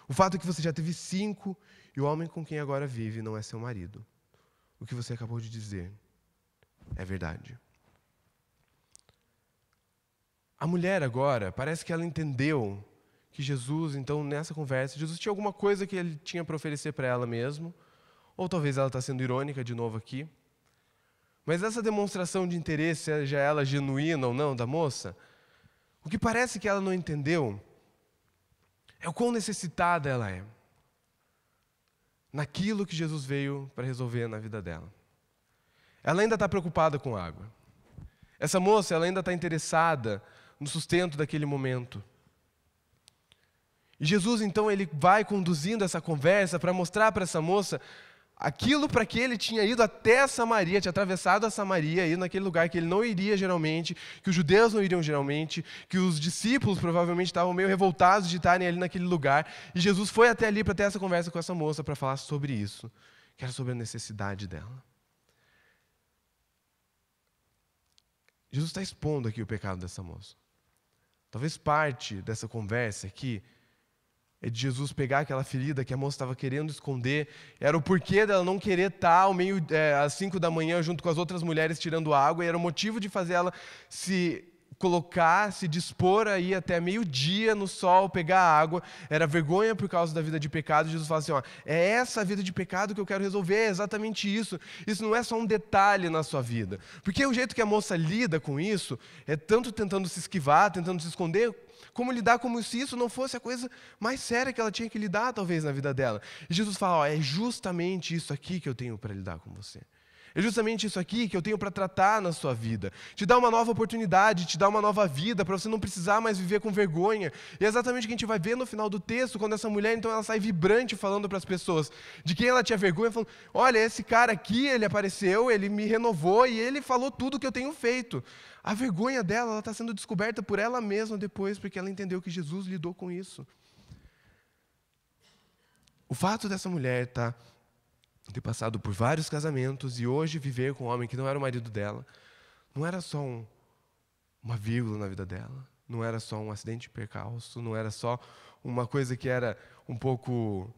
G: O fato é que você já teve 5 e o homem com quem agora vive não é seu marido. O que você acabou de dizer é verdade. A mulher agora, parece que ela entendeu que Jesus, então, nessa conversa, Jesus tinha alguma coisa que ele tinha para oferecer para ela mesmo, ou talvez ela está sendo irônica de novo aqui. Mas essa demonstração de interesse, seja ela genuína ou não, da moça, o que parece que ela não entendeu é o quão necessitada ela é naquilo que Jesus veio para resolver na vida dela. Ela ainda está preocupada com água. Essa moça, ela ainda está interessada no sustento daquele momento. E Jesus, então, ele vai conduzindo essa conversa para mostrar para essa moça aquilo para que ele tinha ido até Samaria, tinha atravessado a Samaria, ido naquele lugar que ele não iria geralmente, que os judeus não iriam geralmente, que os discípulos provavelmente estavam meio revoltados de estarem ali naquele lugar. E Jesus foi até ali para ter essa conversa com essa moça, para falar sobre isso, que era sobre a necessidade dela. Jesus está expondo aqui o pecado dessa moça. Talvez parte dessa conversa aqui é de Jesus pegar aquela ferida que a moça estava querendo esconder, era o porquê dela não querer estar às 5 da manhã junto com as outras mulheres tirando água, e era o motivo de fazer ela se colocar, se dispor a ir até meio-dia no sol, pegar água, era vergonha por causa da vida de pecado. Jesus fala assim, é essa vida de pecado que eu quero resolver, é exatamente isso. Isso não é só um detalhe na sua vida. Porque o jeito que a moça lida com isso, é tanto tentando se esquivar, tentando se esconder, como lidar como se isso não fosse a coisa mais séria que ela tinha que lidar, talvez, na vida dela. E Jesus fala, é justamente isso aqui que eu tenho para lidar com você. É justamente isso aqui que eu tenho para tratar na sua vida. Te dar uma nova oportunidade, te dar uma nova vida, para você não precisar mais viver com vergonha. E é exatamente o que a gente vai ver no final do texto, quando essa mulher, então, ela sai vibrante falando para as pessoas de quem ela tinha vergonha, falando, olha, esse cara aqui, ele apareceu, ele me renovou e ele falou tudo o que eu tenho feito. A vergonha dela, ela está sendo descoberta por ela mesma depois, porque ela entendeu que Jesus lidou com isso. O fato dessa mulher ter passado por vários casamentos e hoje viver com um homem que não era o marido dela, não era só uma vírgula na vida dela, não era só um acidente de percalço, não era só uma coisa que era um pouco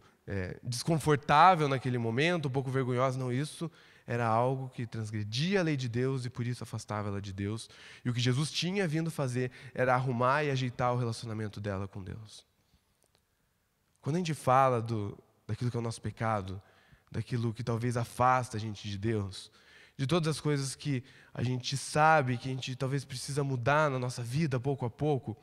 G: desconfortável naquele momento, um pouco vergonhosa, não, isso era algo que transgredia a lei de Deus e por isso afastava ela de Deus. E o que Jesus tinha vindo fazer era arrumar e ajeitar o relacionamento dela com Deus. Quando a gente fala daquilo que é o nosso pecado, daquilo que talvez afasta a gente de Deus, de todas as coisas que a gente sabe que a gente talvez precisa mudar na nossa vida pouco a pouco,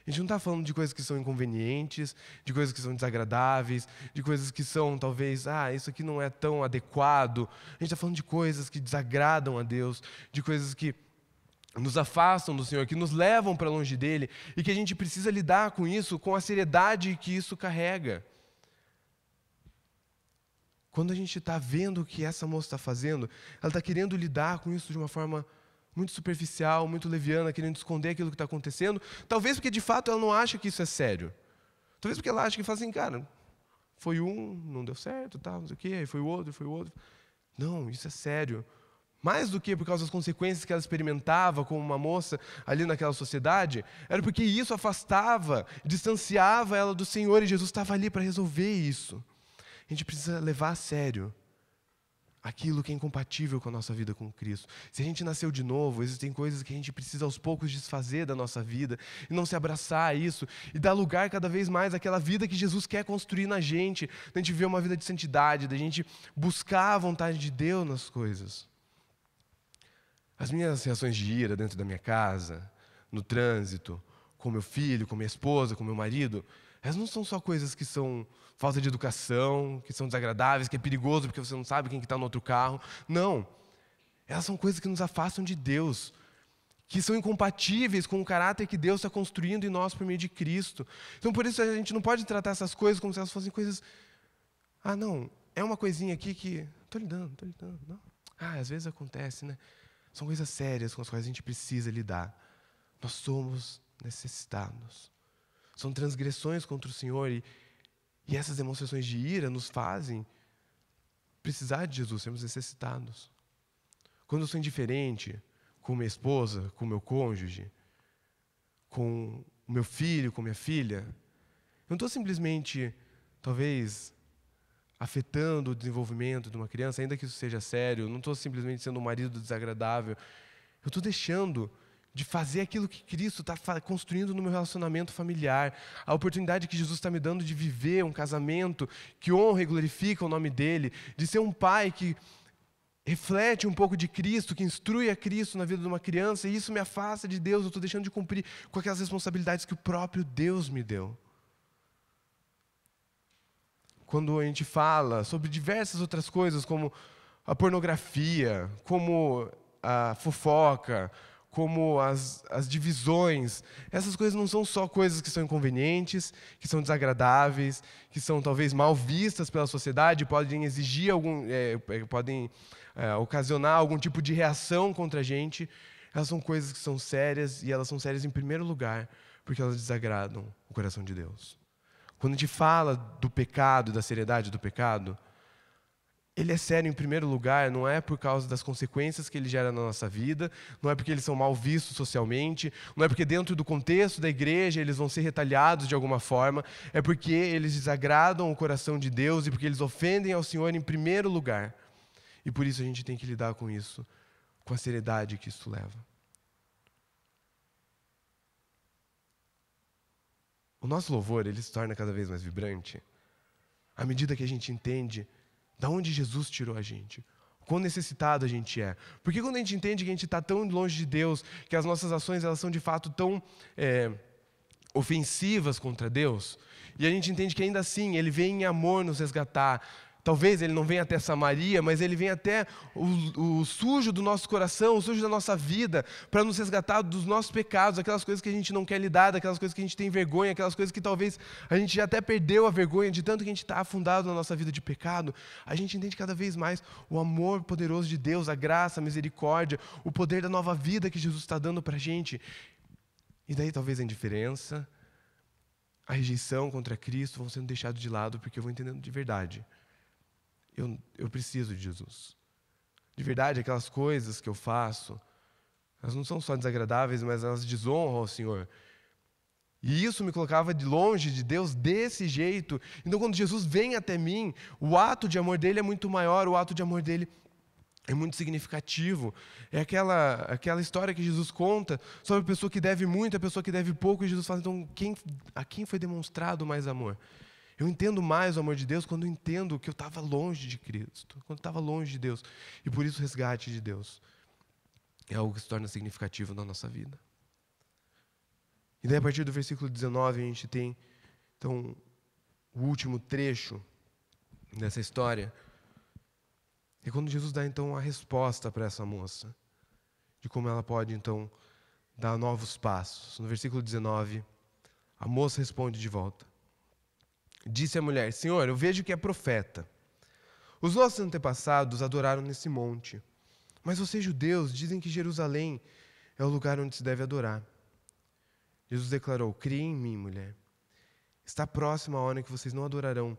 G: a gente não está falando de coisas que são inconvenientes, de coisas que são desagradáveis, de coisas que são talvez, isso aqui não é tão adequado. A gente está falando de coisas que desagradam a Deus, de coisas que nos afastam do Senhor, que nos levam para longe dEle, e que a gente precisa lidar com isso, com a seriedade que isso carrega. Quando a gente está vendo o que essa moça está fazendo, ela está querendo lidar com isso de uma forma muito superficial, muito leviana, querendo esconder aquilo que está acontecendo. Talvez porque, de fato, ela não acha que isso é sério. Talvez porque ela acha que fala assim, cara, foi um, não deu certo, não sei o quê, aí foi o outro. Não, isso é sério. mais do que por causa das consequências que ela experimentava como uma moça ali naquela sociedade, era porque isso afastava, distanciava ela do Senhor, e Jesus estava ali para resolver isso. A gente precisa levar a sério aquilo que é incompatível com a nossa vida com Cristo. Se a gente nasceu de novo, existem coisas que a gente precisa aos poucos desfazer da nossa vida, e não se abraçar a isso, e dar lugar cada vez mais àquela vida que Jesus quer construir na gente, da gente viver uma vida de santidade, da gente buscar a vontade de Deus nas coisas. As minhas reações de ira dentro da minha casa, no trânsito, com meu filho, com minha esposa, com meu marido, elas não são só coisas que são falta de educação, que são desagradáveis, que é perigoso porque você não sabe quem está no outro carro. Não. Elas são coisas que nos afastam de Deus, que são incompatíveis com o caráter que Deus está construindo em nós por meio de Cristo. Então, por isso, a gente não pode tratar essas coisas como se elas fossem coisas... Ah, não, é uma coisinha aqui que... Estou lidando. Não. Às vezes acontece, né? São coisas sérias com as quais a gente precisa lidar. Nós somos necessitados. São transgressões contra o Senhor, e essas demonstrações de ira nos fazem precisar de Jesus, sermos necessitados. Quando eu sou indiferente com minha esposa, com meu cônjuge, com o meu filho, com minha filha, eu não estou simplesmente, talvez, afetando o desenvolvimento de uma criança, ainda que isso seja sério, eu não estou simplesmente sendo um marido desagradável, eu estou deixando de fazer aquilo que Cristo está construindo no meu relacionamento familiar, a oportunidade que Jesus está me dando de viver um casamento que honra e glorifica o nome dEle, de ser um pai que reflete um pouco de Cristo, que instrui a Cristo na vida de uma criança, e isso me afasta de Deus, eu estou deixando de cumprir com aquelas responsabilidades que o próprio Deus me deu. Quando a gente fala sobre diversas outras coisas, como a pornografia, como a fofoca, como as divisões, essas coisas não são só coisas que são inconvenientes, que são desagradáveis, que são talvez mal vistas pela sociedade, podem exigir podem ocasionar algum tipo de reação contra a gente. Elas são coisas que são sérias, e elas são sérias em primeiro lugar, porque elas desagradam o coração de Deus. Quando a gente fala do pecado, da seriedade do pecado, ele é sério em primeiro lugar, não é por causa das consequências que ele gera na nossa vida, não é porque eles são mal vistos socialmente, não é porque dentro do contexto da igreja eles vão ser retalhados de alguma forma, é porque eles desagradam o coração de Deus e porque eles ofendem ao Senhor em primeiro lugar. E por isso a gente tem que lidar com isso, com a seriedade que isso leva. O nosso louvor, ele se torna cada vez mais vibrante à medida que a gente entende da onde Jesus tirou a gente, o quão necessitado a gente é. Porque quando a gente entende que a gente está tão longe de Deus, que as nossas ações elas são de fato tão ofensivas contra Deus, e a gente entende que ainda assim Ele vem em amor nos resgatar. Talvez Ele não venha até Samaria, mas Ele vem até o sujo do nosso coração, o sujo da nossa vida, para nos resgatar dos nossos pecados, aquelas coisas que a gente não quer lidar, aquelas coisas que a gente tem vergonha, aquelas coisas que talvez a gente já até perdeu a vergonha, de tanto que a gente está afundado na nossa vida de pecado. A gente entende cada vez mais o amor poderoso de Deus, a graça, a misericórdia, o poder da nova vida que Jesus está dando para a gente. E daí talvez a indiferença, a rejeição contra Cristo vão sendo deixados de lado, porque eu vou entendendo de verdade. Eu preciso de Jesus. De verdade, aquelas coisas que eu faço, elas não são só desagradáveis, mas elas desonram ao Senhor. E isso me colocava de longe de Deus desse jeito. Então, quando Jesus vem até mim, o ato de amor dele é muito maior, o ato de amor dele é muito significativo. É aquela história que Jesus conta sobre a pessoa que deve muito, a pessoa que deve pouco, e Jesus fala, então, a quem foi demonstrado mais amor? Eu entendo mais o amor de Deus quando eu entendo que eu estava longe de Cristo, quando eu estava longe de Deus. E por isso o resgate de Deus é algo que se torna significativo na nossa vida. E daí a partir do versículo 19 a gente tem, então, o último trecho dessa história. É quando Jesus dá então a resposta para essa moça, de como ela pode então dar novos passos. No versículo 19, a moça responde de volta. Disse a mulher, Senhor, eu vejo que é profeta. Os nossos antepassados adoraram nesse monte, mas vocês judeus dizem que Jerusalém é o lugar onde se deve adorar. Jesus declarou, crie em mim, mulher. Está próxima a hora em que vocês não adorarão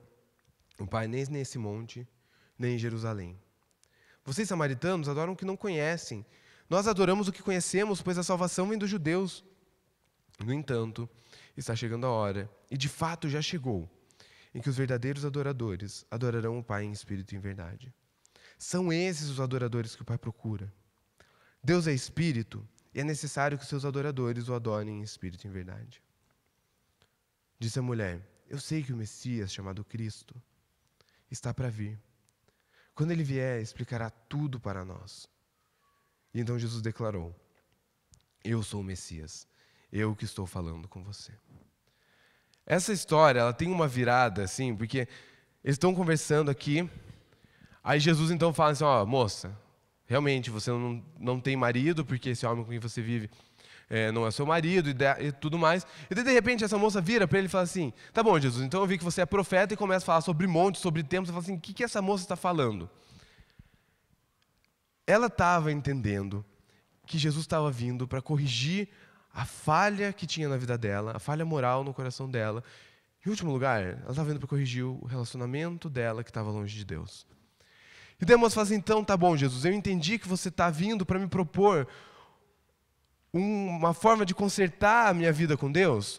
G: o Pai nem nesse monte, nem em Jerusalém. Vocês, samaritanos, adoram o que não conhecem. Nós adoramos o que conhecemos, pois a salvação vem dos judeus. No entanto, está chegando a hora, e de fato já chegou, em que os verdadeiros adoradores adorarão o Pai em espírito e em verdade. São esses os adoradores que o Pai procura. Deus é espírito, e é necessário que os seus adoradores o adorem em espírito e em verdade. Disse a mulher: eu sei que o Messias, chamado Cristo, está para vir. Quando ele vier, explicará tudo para nós. E então Jesus declarou: eu sou o Messias, eu que estou falando com você. Essa história, ela tem uma virada, assim, porque eles estão conversando aqui, aí Jesus então fala assim: ó, moça, realmente você não tem marido, porque esse homem com quem você vive não é seu marido e tudo mais. E daí, de repente, essa moça vira para ele e fala assim: tá bom, Jesus, então eu vi que você é profeta, e começa a falar sobre montes, sobre tempos. Eu falo assim: o que essa moça está falando? Ela estava entendendo que Jesus estava vindo para corrigir a falha que tinha na vida dela, a falha moral no coração dela. Em último lugar, ela estava vindo para corrigir o relacionamento dela que estava longe de Deus. E daí a moça fala assim: então tá bom, Jesus, eu entendi que você está vindo para me propor uma forma de consertar a minha vida com Deus,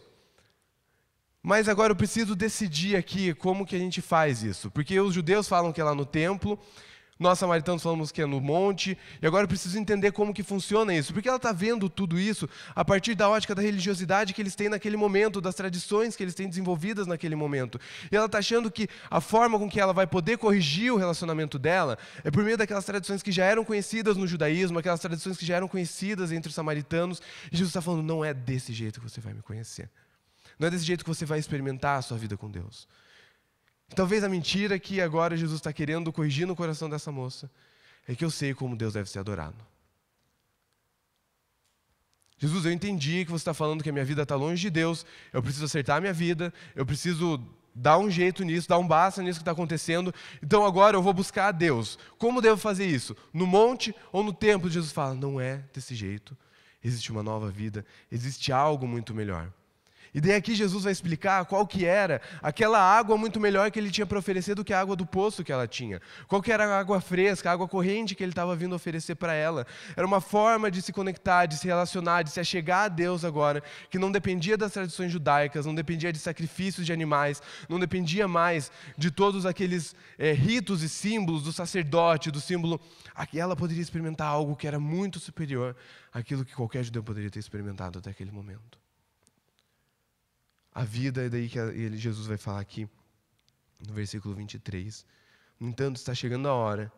G: mas agora eu preciso decidir aqui como que a gente faz isso, porque os judeus falam que é lá no templo, nós samaritanos falamos que é no monte, e agora eu preciso entender como que funciona isso, porque ela está vendo tudo isso a partir da ótica da religiosidade que eles têm naquele momento, das tradições que eles têm desenvolvidas naquele momento, e ela está achando que a forma com que ela vai poder corrigir o relacionamento dela é por meio daquelas tradições que já eram conhecidas no judaísmo, aquelas tradições que já eram conhecidas entre os samaritanos, e Jesus está falando: não é desse jeito que você vai me conhecer, não é desse jeito que você vai experimentar a sua vida com Deus. Talvez a mentira que agora Jesus está querendo corrigir no coração dessa moça é que eu sei como Deus deve ser adorado. Jesus, eu entendi que você está falando que a minha vida está longe de Deus, eu preciso acertar a minha vida, eu preciso dar um jeito nisso, dar um basta nisso que está acontecendo, então agora eu vou buscar a Deus. Como devo fazer isso? No monte ou no templo? Jesus fala: não é desse jeito, existe uma nova vida, existe algo muito melhor. E daí aqui Jesus vai explicar qual que era aquela água muito melhor que ele tinha para oferecer do que a água do poço que ela tinha. Qual que era a água fresca, a água corrente que ele estava vindo oferecer para ela. Era uma forma de se conectar, de se relacionar, de se achegar a Deus agora, que não dependia das tradições judaicas, não dependia de sacrifícios de animais, não dependia mais de todos aqueles ritos e símbolos do sacerdote, do símbolo. Aqui ela poderia experimentar algo que era muito superior àquilo que qualquer judeu poderia ter experimentado até aquele momento. A vida, é daí que Jesus vai falar aqui, no versículo 23. No entanto, está chegando a hora,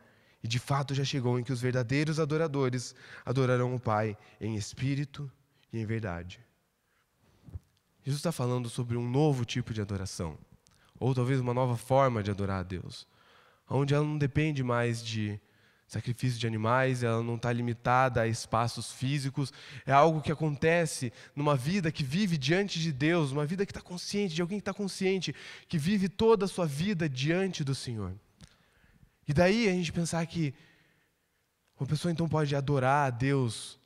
G: e de fato já chegou, em que os verdadeiros adoradores adorarão o Pai em espírito e em verdade. Jesus está falando sobre um novo tipo de adoração, ou talvez uma nova forma de adorar a Deus, onde ela não depende mais de sacrifício de animais, ela não está limitada a espaços físicos, é algo que acontece numa vida que vive diante de Deus, uma vida que está consciente, de alguém que está consciente, que vive toda a sua vida diante do Senhor. E daí a gente pensar que uma pessoa então pode adorar a Deus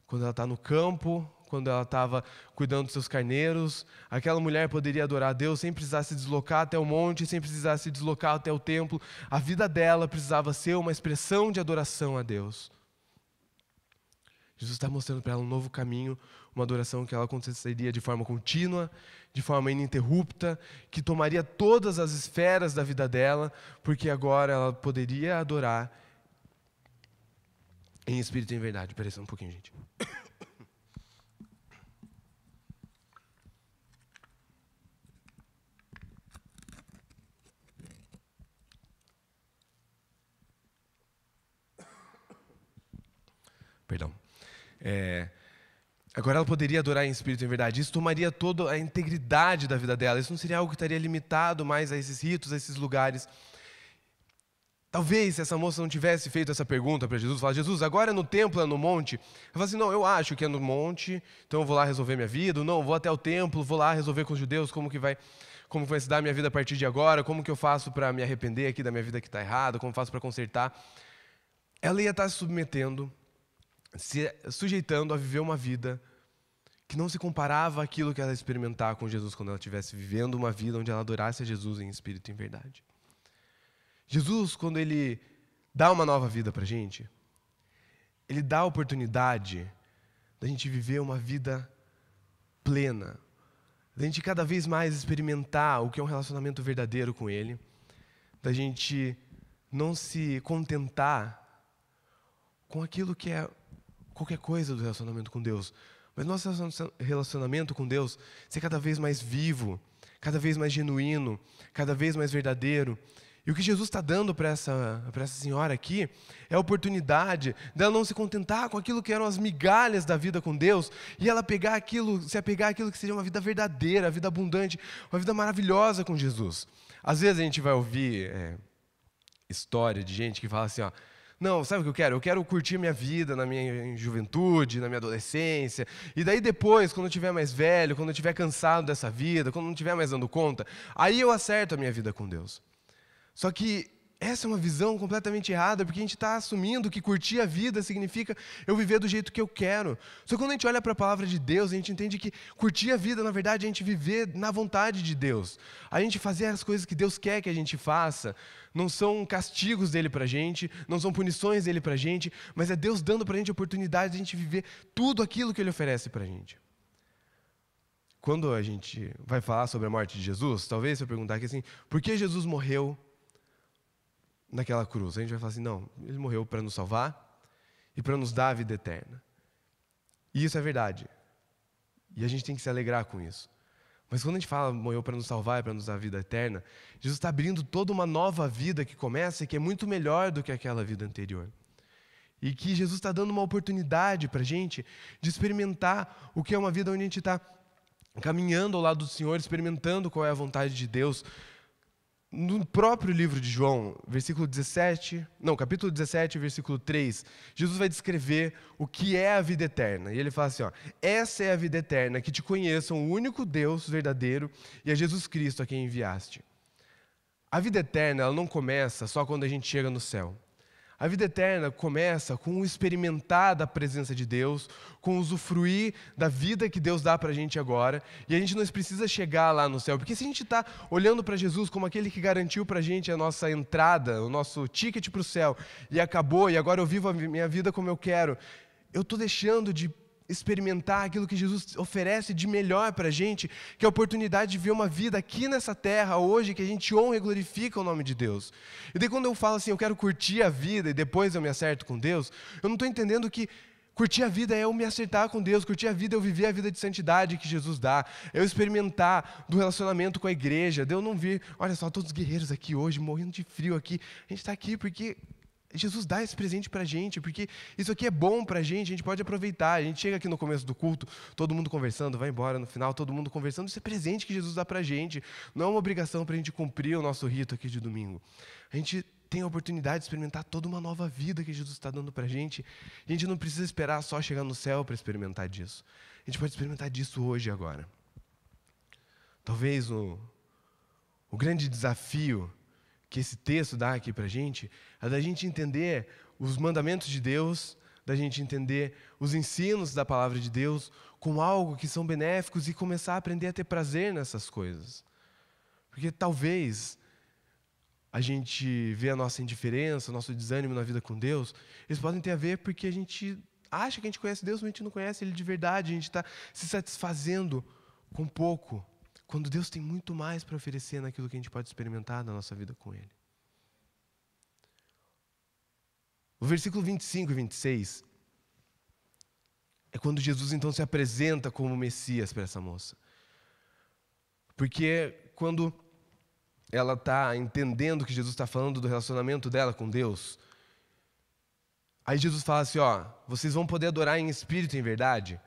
G: quando ela está no campo, quando ela estava cuidando dos seus carneiros. Aquela mulher poderia adorar a Deus sem precisar se deslocar até o monte, sem precisar se deslocar até o templo. A vida dela precisava ser uma expressão de adoração a Deus. Jesus está mostrando para ela um novo caminho, uma adoração que ela aconteceria de forma contínua, de forma ininterrupta, que tomaria todas as esferas da vida dela, porque agora ela poderia adorar em espírito e em verdade. Espera aí um pouquinho, gente. Perdão. Agora ela poderia adorar em espírito e em verdade. Isso tomaria toda a integridade da vida dela. Isso não seria algo que estaria limitado mais a esses ritos, a esses lugares. Talvez, se essa moça não tivesse feito essa pergunta para Jesus, falar: Jesus, agora é no templo, é no monte? Ela fala assim: não, eu acho que é no monte, então eu vou lá resolver minha vida. Não, eu vou até o templo, vou lá resolver com os judeus como que vai se dar a minha vida a partir de agora, como que eu faço para me arrepender aqui da minha vida que está errada, como eu faço para consertar. Ela ia estar se submetendo, se sujeitando a viver uma vida que não se comparava àquilo que ela ia experimentar com Jesus quando ela estivesse vivendo uma vida onde ela adorasse a Jesus em espírito e em verdade. Jesus, quando ele dá uma nova vida para a gente, Ele dá a oportunidade da gente viver uma vida plena, da gente cada vez mais experimentar o que é um relacionamento verdadeiro com Ele, da gente não se contentar com aquilo que é qualquer coisa do relacionamento com Deus, mas nosso relacionamento com Deus ser cada vez mais vivo, cada vez mais genuíno, cada vez mais verdadeiro. E o que Jesus está dando para essa senhora aqui é a oportunidade dela não se contentar com aquilo que eram as migalhas da vida com Deus e ela se apegar àquilo que seria uma vida verdadeira, uma vida abundante, uma vida maravilhosa com Jesus. Às vezes a gente vai ouvir história de gente que fala assim, ó, não, sabe o que eu quero? Eu quero curtir minha vida na minha juventude, na minha adolescência. E daí depois, quando eu estiver mais velho, quando eu estiver cansado dessa vida, quando não estiver mais dando conta, aí eu acerto a minha vida com Deus. Só que essa é uma visão completamente errada, porque a gente está assumindo que curtir a vida significa eu viver do jeito que eu quero. Só que quando a gente olha para a palavra de Deus, a gente entende que curtir a vida, na verdade, é a gente viver na vontade de Deus. A gente fazer as coisas que Deus quer que a gente faça. Não são castigos dele para a gente, não são punições dele para a gente, mas é Deus dando para a gente a oportunidade de a gente viver tudo aquilo que ele oferece para a gente. Quando a gente vai falar sobre a morte de Jesus, talvez eu perguntar aqui assim, por que Jesus morreu naquela cruz? A gente vai falar assim, não, ele morreu para nos salvar e para nos dar a vida eterna. E isso é verdade. E a gente tem que se alegrar com isso. Mas quando a gente fala morreu para nos salvar e para nos dar a vida eterna, Jesus está abrindo toda uma nova vida que começa e que é muito melhor do que aquela vida anterior. E que Jesus está dando uma oportunidade para a gente de experimentar o que é uma vida onde a gente está caminhando ao lado do Senhor, experimentando qual é a vontade de Deus. No próprio livro de João, capítulo 17, versículo 3, Jesus vai descrever o que é a vida eterna. E ele fala assim, ó, essa é a vida eterna, que te conheçam o único Deus verdadeiro e a Jesus Cristo a quem enviaste. A vida eterna, ela não começa só quando a gente chega no céu. A vida eterna começa com o experimentar da presença de Deus, com o usufruir da vida que Deus dá para a gente agora. E a gente não precisa chegar lá no céu, porque se a gente está olhando para Jesus como aquele que garantiu para a gente a nossa entrada, o nosso ticket para o céu, e acabou, e agora eu vivo a minha vida como eu quero, eu estou deixando de experimentar aquilo que Jesus oferece de melhor para a gente, que é a oportunidade de ver uma vida aqui nessa terra, hoje, que a gente honra e glorifica o nome de Deus. E daí quando eu falo assim, eu quero curtir a vida e depois eu me acerto com Deus, eu não estou entendendo que curtir a vida é eu me acertar com Deus, curtir a vida é eu viver a vida de santidade que Jesus dá, é eu experimentar do relacionamento com a igreja, de eu não vir, olha só, todos os guerreiros aqui hoje, morrendo de frio aqui, a gente está aqui porque Jesus dá esse presente para a gente, porque isso aqui é bom para a gente pode aproveitar. A gente chega aqui no começo do culto, todo mundo conversando, vai embora no final, todo mundo conversando. Isso é presente que Jesus dá para a gente. Não é uma obrigação para a gente cumprir o nosso rito aqui de domingo. A gente tem a oportunidade de experimentar toda uma nova vida que Jesus está dando para a gente. E a gente não precisa esperar só chegar no céu para experimentar disso. A gente pode experimentar disso hoje e agora. Talvez o grande desafio que esse texto dá aqui para a gente, é da gente entender os mandamentos de Deus, da gente entender os ensinos da palavra de Deus como algo que são benéficos e começar a aprender a ter prazer nessas coisas. Porque talvez a gente vê a nossa indiferença, o nosso desânimo na vida com Deus, eles podem ter a ver porque a gente acha que a gente conhece Deus, mas a gente não conhece Ele de verdade, a gente está se satisfazendo com pouco, quando Deus tem muito mais para oferecer naquilo que a gente pode experimentar na nossa vida com Ele. O versículo 25 e 26 é quando Jesus então se apresenta como Messias para essa moça. Porque quando ela está entendendo que Jesus está falando do relacionamento dela com Deus, aí Jesus fala assim, ó, vocês vão poder adorar em espírito e em verdade.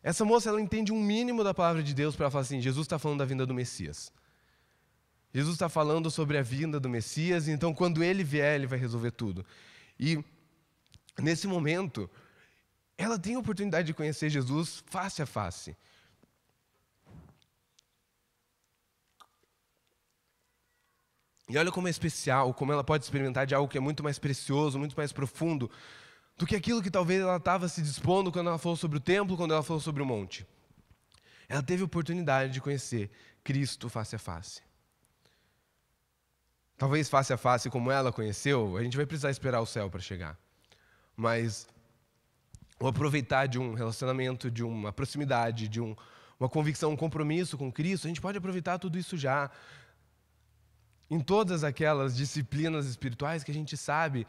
G: Essa moça, ela entende um mínimo da palavra de Deus para ela falar assim, Jesus está falando da vinda do Messias. Jesus está falando sobre a vinda do Messias, então quando Ele vier, Ele vai resolver tudo. E nesse momento, ela tem a oportunidade de conhecer Jesus face a face. E olha como é especial, como ela pode experimentar de algo que é muito mais precioso, muito mais profundo, do que aquilo que talvez ela estava se dispondo quando ela falou sobre o templo, quando ela falou sobre o monte. Ela teve a oportunidade de conhecer Cristo face a face. talvez face a face como ela conheceu, a gente vai precisar esperar o céu para chegar. Mas o aproveitar de um relacionamento, de uma proximidade, de uma convicção, um compromisso com Cristo, a gente pode aproveitar tudo isso já. Em todas aquelas disciplinas espirituais que a gente sabe,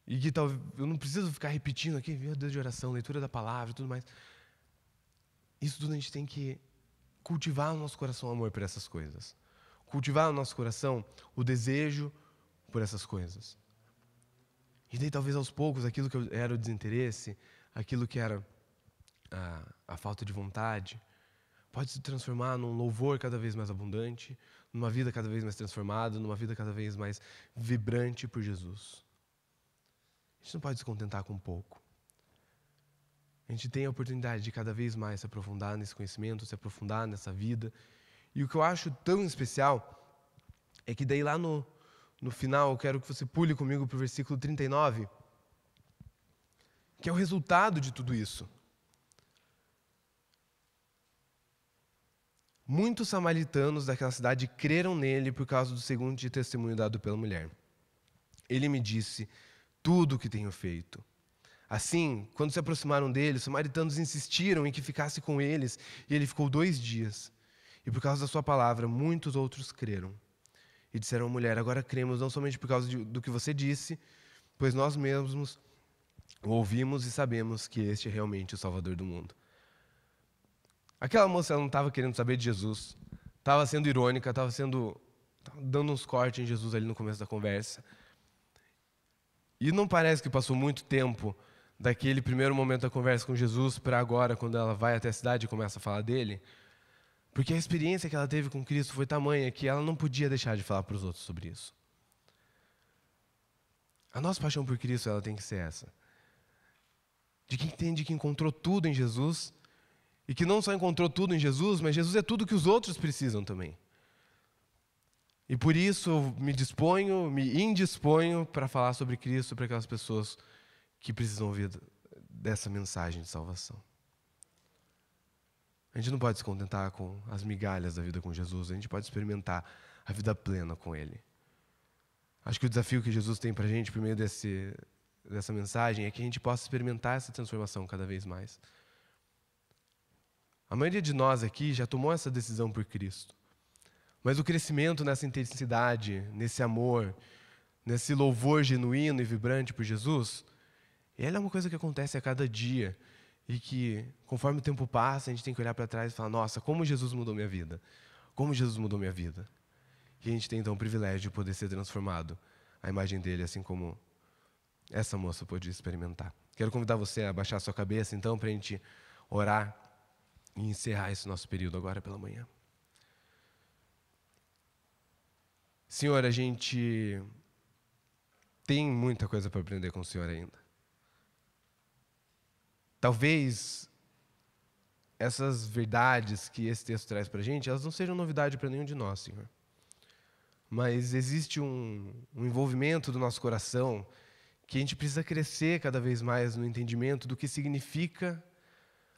G: e que talvez eu não preciso ficar repetindo aqui, meu Deus, de oração, leitura da palavra e tudo mais. Isso tudo a gente tem que cultivar no nosso coração o amor por essas coisas. Cultivar no nosso coração o desejo por essas coisas. E daí talvez aos poucos aquilo que era o desinteresse, aquilo que era a falta de vontade, pode se transformar num louvor cada vez mais abundante, numa vida cada vez mais transformada, numa vida cada vez mais vibrante por Jesus. A gente não pode se contentar com pouco. A gente tem a oportunidade de cada vez mais se aprofundar nesse conhecimento, se aprofundar nessa vida. E o que eu acho tão especial é que daí lá no final eu quero que você pule comigo para o versículo 39, que é o resultado de tudo isso. Muitos samaritanos daquela cidade creram nele por causa do segundo testemunho dado pela mulher. Ele me disse tudo o que tenho feito. Assim, quando se aproximaram dele, os samaritanos insistiram em que ficasse com eles, e ele ficou 2 dias. E por causa da sua palavra, muitos outros creram. E disseram à mulher, agora cremos não somente por causa do que você disse, pois nós mesmos o ouvimos e sabemos que este é realmente o Salvador do mundo. Aquela moça ela não estava querendo saber de Jesus, estava sendo irônica, estava dando uns cortes em Jesus ali no começo da conversa. E não parece que passou muito tempo daquele primeiro momento da conversa com Jesus para agora, quando ela vai até a cidade e começa a falar dele. Porque a experiência que ela teve com Cristo foi tamanha que ela não podia deixar de falar para os outros sobre isso. A nossa paixão por Cristo ela tem que ser essa. De quem entende que encontrou tudo em Jesus, e que não só encontrou tudo em Jesus, mas Jesus é tudo que os outros precisam também. E por isso eu me indisponho para falar sobre Cristo para aquelas pessoas que precisam ouvir dessa mensagem de salvação. A gente não pode se contentar com as migalhas da vida com Jesus, a gente pode experimentar a vida plena com Ele. Acho que o desafio que Jesus tem para a gente, por meio dessa mensagem, é que a gente possa experimentar essa transformação cada vez mais. A maioria de nós aqui já tomou essa decisão por Cristo. Mas o crescimento nessa intensidade, nesse amor, nesse louvor genuíno e vibrante por Jesus, ele é uma coisa que acontece a cada dia. E que, conforme o tempo passa, a gente tem que olhar para trás e falar, nossa, como Jesus mudou minha vida. Como Jesus mudou minha vida. E a gente tem então o privilégio de poder ser transformado à imagem dele, assim como essa moça pôde experimentar. Quero convidar você a baixar a sua cabeça, então, para a gente orar e encerrar esse nosso período agora pela manhã. Senhor, a gente tem muita coisa para aprender com o Senhor ainda. Talvez essas verdades que esse texto traz para a gente, elas não sejam novidade para nenhum de nós, Senhor. Mas existe um envolvimento do nosso coração que a gente precisa crescer cada vez mais no entendimento do que significa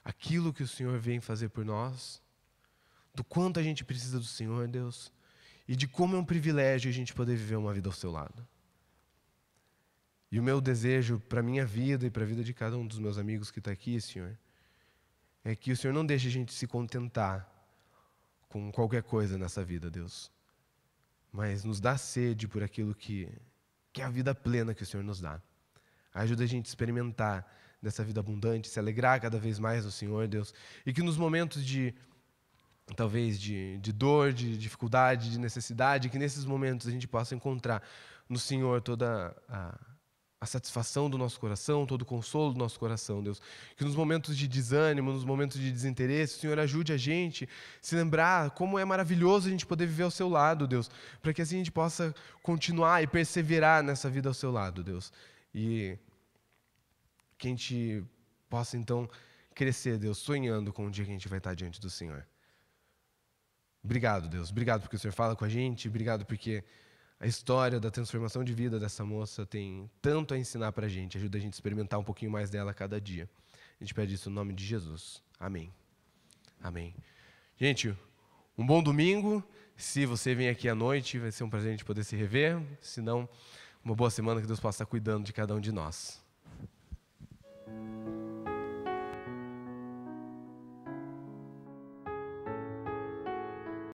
G: aquilo que o Senhor vem fazer por nós, do quanto a gente precisa do Senhor, Deus, e de como é um privilégio a gente poder viver uma vida ao seu lado. E o meu desejo para a minha vida e para a vida de cada um dos meus amigos que está aqui, Senhor, é que o Senhor não deixe a gente se contentar com qualquer coisa nessa vida, Deus. Mas nos dá sede por aquilo que é a vida plena que o Senhor nos dá. Ajuda a gente a experimentar dessa vida abundante, se alegrar cada vez mais no Senhor, Deus. E que nos momentos talvez de dor, de dificuldade, de necessidade, que nesses momentos a gente possa encontrar no Senhor toda a satisfação do nosso coração, todo o consolo do nosso coração, Deus. Que nos momentos de desânimo, nos momentos de desinteresse, o Senhor ajude a gente a se lembrar como é maravilhoso a gente poder viver ao seu lado, Deus. Para que assim a gente possa continuar e perseverar nessa vida ao seu lado, Deus. E que a gente possa, então, crescer, Deus, sonhando com o dia que a gente vai estar diante do Senhor. Obrigado, Deus. Obrigado porque o Senhor fala com a gente. Obrigado porque a história da transformação de vida dessa moça tem tanto a ensinar para a gente. Ajuda a gente a experimentar um pouquinho mais dela a cada dia. A gente pede isso no nome de Jesus. Amém. Amém. Gente, um bom domingo. Se você vem aqui à noite, vai ser um prazer a gente poder se rever. Se não, uma boa semana, que Deus possa estar cuidando de cada um de nós.